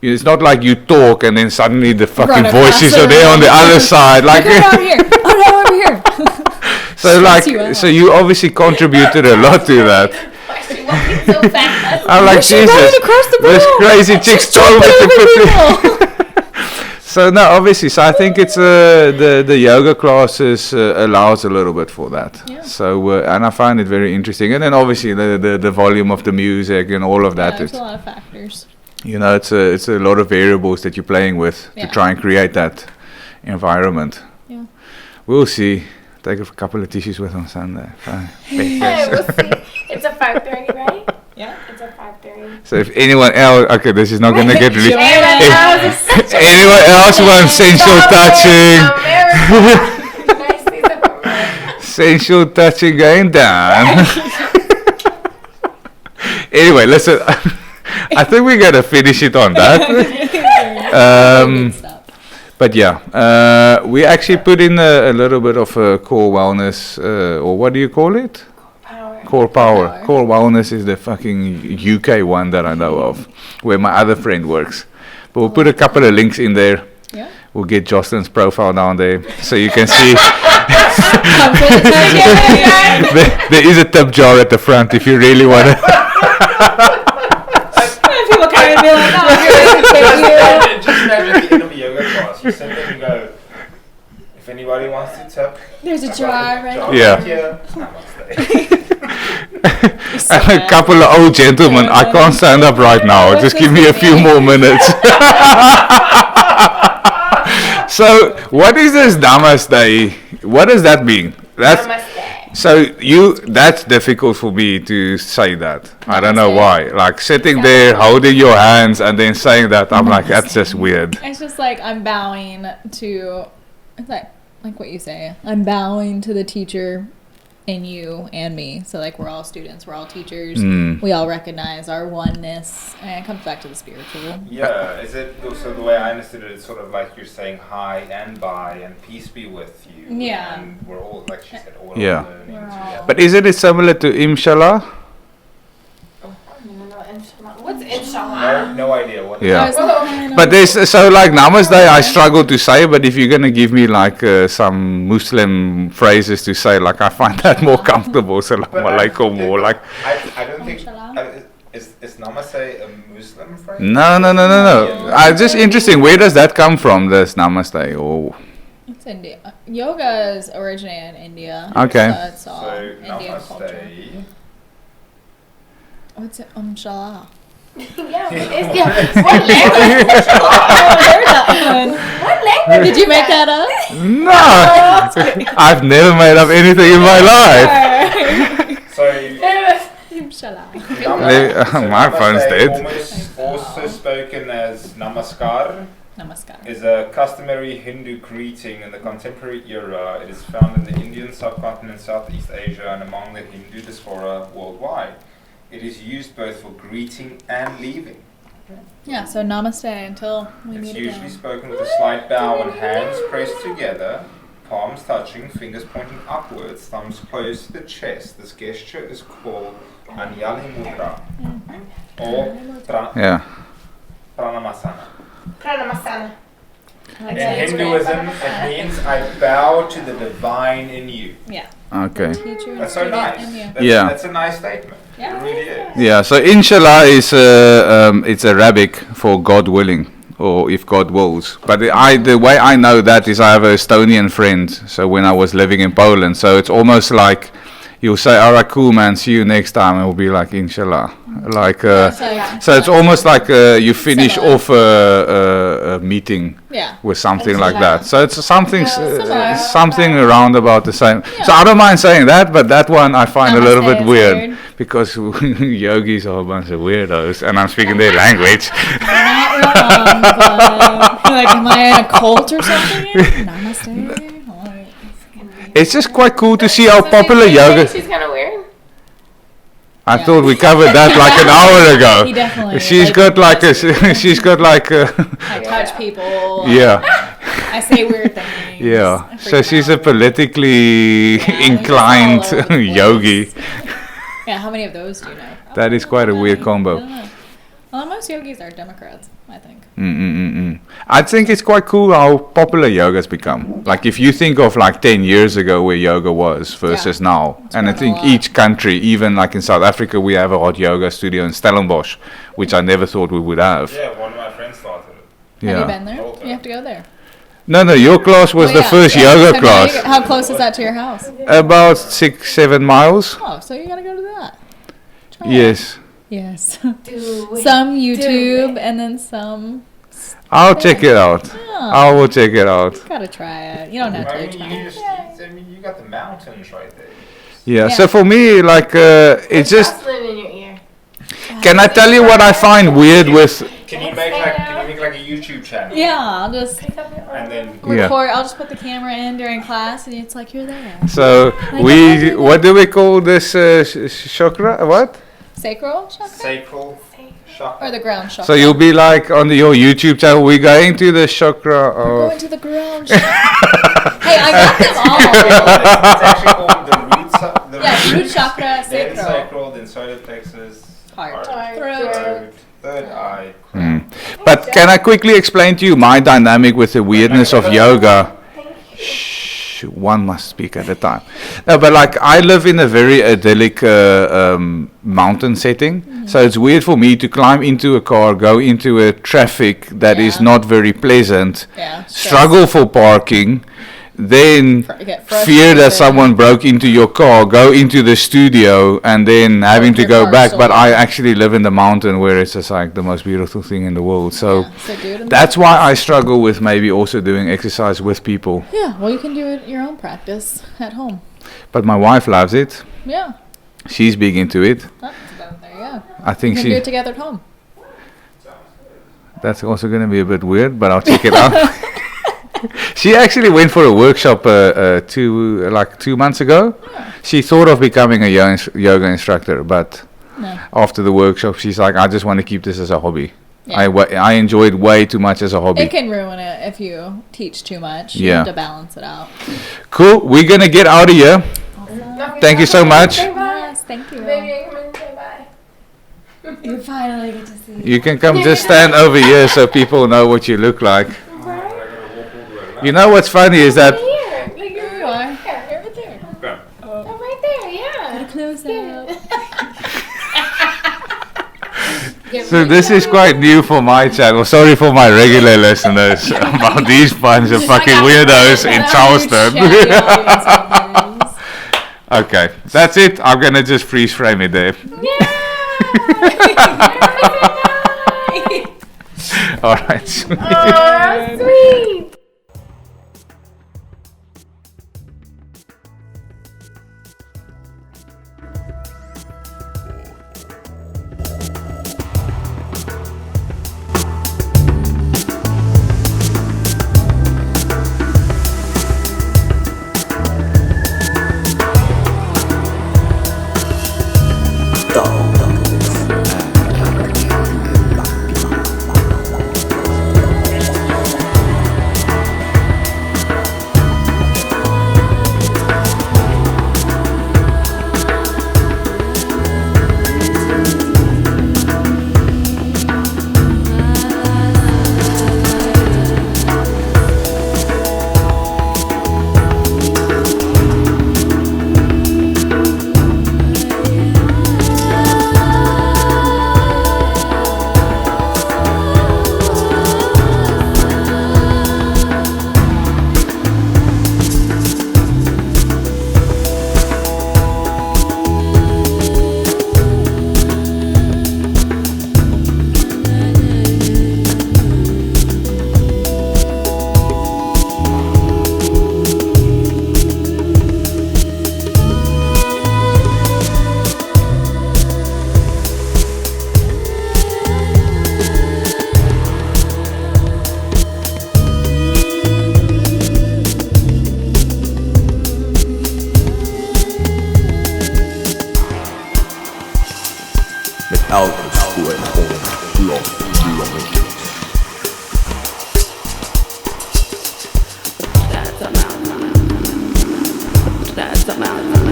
it's not like you talk and then suddenly the fucking voices are there on the other side. Like, over here. Oh no, over here. so like, so you obviously contributed a lot to that. Why is she walking so fast? I'm like, Jesus, this crazy chick's told me to put So no, obviously, so I think it's the yoga classes allows a little bit for that. Yeah. So and I find it very interesting, and then obviously the volume of the music and all of that. There's a lot of factors. You know, it's a lot of variables that you're playing with to try and create that environment. Yeah. We'll see. Take a couple of tissues with on Sunday. Hey, we'll see. It's a 5:30, right? Yeah. It's a 5:30. So if anyone else, okay, this is not going to get released. If Anyone else wants sensual touching? Sensual touching going down. Anyway, listen. I think we're going to finish it on that. But yeah, we actually put in a little bit of core wellness, or what do you call it? Core power. Core wellness is the fucking UK one that I know of, where my other friend works. But we'll put a couple of links in there. Yeah. We'll get Jossalyn's profile down there so you can see. There is a tip jar at the front if you really want to. People kind of be like, oh, Just imagine at the end of a yoga class, you sit there and go, if anybody wants to tip, there's a jar right Yeah. here. And a couple of old gentlemen. I can't stand up right now. Just give me a few more minutes. So, what is this namaste? What does that mean? So that's difficult for me to say that. I don't know why. Like sitting there, holding your hands, and then saying that, I'm like, that's just weird. It's just like I'm bowing to, it's like what you say. I'm bowing to the teacher in you and me. So like we're all students, we're all teachers. We all recognize our oneness, and it comes back to the spiritual. Yeah, is it so the way I understood it, it's sort of like you're saying hi and bye and peace be with you. Yeah. And we're all, like she said, all Yeah. learning We're together. all- But isn't it similar to Inshallah? What's inshallah? No idea what. Yeah. But But there's so like namaste I struggle to say, but if you're gonna give me like some Muslim phrases to say, like I find that more comfortable. Salam alaikum, or like I don't think is namaste a Muslim phrase? no. Just interesting. Where does that come from? This namaste? Or it's India. Yoga is originated in India. Okay. So it's all So Indian culture. namaste. What's it? Shallah. Yeah, what language? What language? Did you make that up? no, I've never made up anything in my life. So Shallah. My phone's dead. Also spoken as namaskar, Namaskar. is a customary Hindu greeting in the contemporary era. It is found in the Indian subcontinent, Southeast Asia, and among the Hindu diaspora worldwide. It is used both for greeting and leaving. Yeah, so namaste until we It's meet usually again. spoken with a slight bow and hands pressed together, palms touching, fingers pointing upwards, thumbs close to the chest. This gesture is called Anjali Mudra or Yeah. Pranamasana. Pranamasana. In Hinduism, it means I bow to the divine in you. Yeah. Okay. Teacher and That's so student nice. in you. Yeah. That's a nice statement. Yeah, It really is. Yeah. So inshallah is it's Arabic for God willing, or if God wills. But the way I know that is I have an Estonian friend. So when I was living in Poland, so it's almost like you'll say, "All right, cool, man. See you next time." It will be like inshallah. Like so it's almost like you finish Similar. off a meeting Yeah. with something like that. So it's something similar. something around about the same. So I don't mind saying that, but that one I find a little Namaste bit is weird weird. because yogis are a bunch of weirdos, and I'm speaking their language. You're not wrong, but like, am I in a cult or something? Namaste. It's just quite cool to see how popular yoga. She's kind of weird. I Yeah. thought we covered that like an hour ago. He definitely. She's got like a, she's got like a, I touch people. yeah, I say weird things. yeah. I So freak she's out. a politically Yeah, I'm inclined just all over the place. yogi. Yeah, how many of those do you know? That is quite a weird I combo. don't know. Well, most yogis are Democrats, I think. I think it's quite cool how popular yoga's become. Like if you think of like 10 years ago where yoga was versus now, and I grown a think lot. each country, even like in South Africa, we have a hot yoga studio in Stellenbosch, which I never thought we would have. Yeah, one of my friends started it. Have Yeah. you been there? You have to go there. No, your class was Oh, the yeah. first Yeah. yoga So now class. how close is that to your house? About 6-7 miles. Oh, so you gotta go to that. Try it. Yes. Yes. Do it. Some YouTube and then some. I'll check it out. Oh, I will check it out. gotta try it. You don't have I to mean, try you it. just, I mean, you got the mountains right there. Yeah. Yeah. So for me, like, it's just. Jossalyn in your ear. Can I tell you what I find weird with? Can you make like a YouTube channel? Yeah, I'll just Pick up your And then Yeah. record. I'll just put the camera in during class, and it's like you're there. So what do we call this chakra? What? Sacral chakra sacral chakra. or the ground chakra. So you'll be like on your YouTube channel. We're going to the chakra Going of. to the ground chakra. Hey, I got them all. It's actually called the root chakra. Yeah, root chakra, Then sacral, sacral, then solar plexus, heart, Heart, throat. throat, third eye. But can I quickly explain to you my dynamic with the weirdness of yoga? Shh, one must speak at a time. No, but like I live in a very idyllic mountain setting, so it's weird for me to climb into a car, go into a traffic that is Yeah. not very pleasant, Yeah. stress. struggle for parking, then Get fear frustrated. that someone broke into your car, go into the studio, and then having to your go car back. But I stolen. actually live in the mountain where it's just like the most beautiful thing in the world. So Yeah, so do it in that's why I struggle with maybe also doing exercise with people. Yeah, well, you can do it your own practice at home. But my wife loves it. Yeah, She's big into it. that's about there. Yeah, I you think can do she. it together at home. That's also going to be a bit weird, but I'll check it out. She actually went for a workshop 2 months ago. She thought of becoming a yoga instructor, but No. after the workshop, she's like, I just want to keep this as a hobby. Yeah. I enjoy it way too much as a hobby. It can ruin it if you teach too much. You Yeah. have to balance it out. Cool. We're going to get out of here. Thank you so much. Say bye. Yes, thank you. Baby, come and say bye. You finally get to see. You can come just stand over here so people know what you look like. You know what's funny is that Here. Look, There you're you are. here. You're right there. Oh, right there, yeah. Close up. so this is quite new for my channel. Sorry for my regular listeners about these bunch of fucking weirdos in Charleston. Okay, that's it. I'm gonna just freeze frame it there. All right. Oh, sweet. Record Block That's a mountain.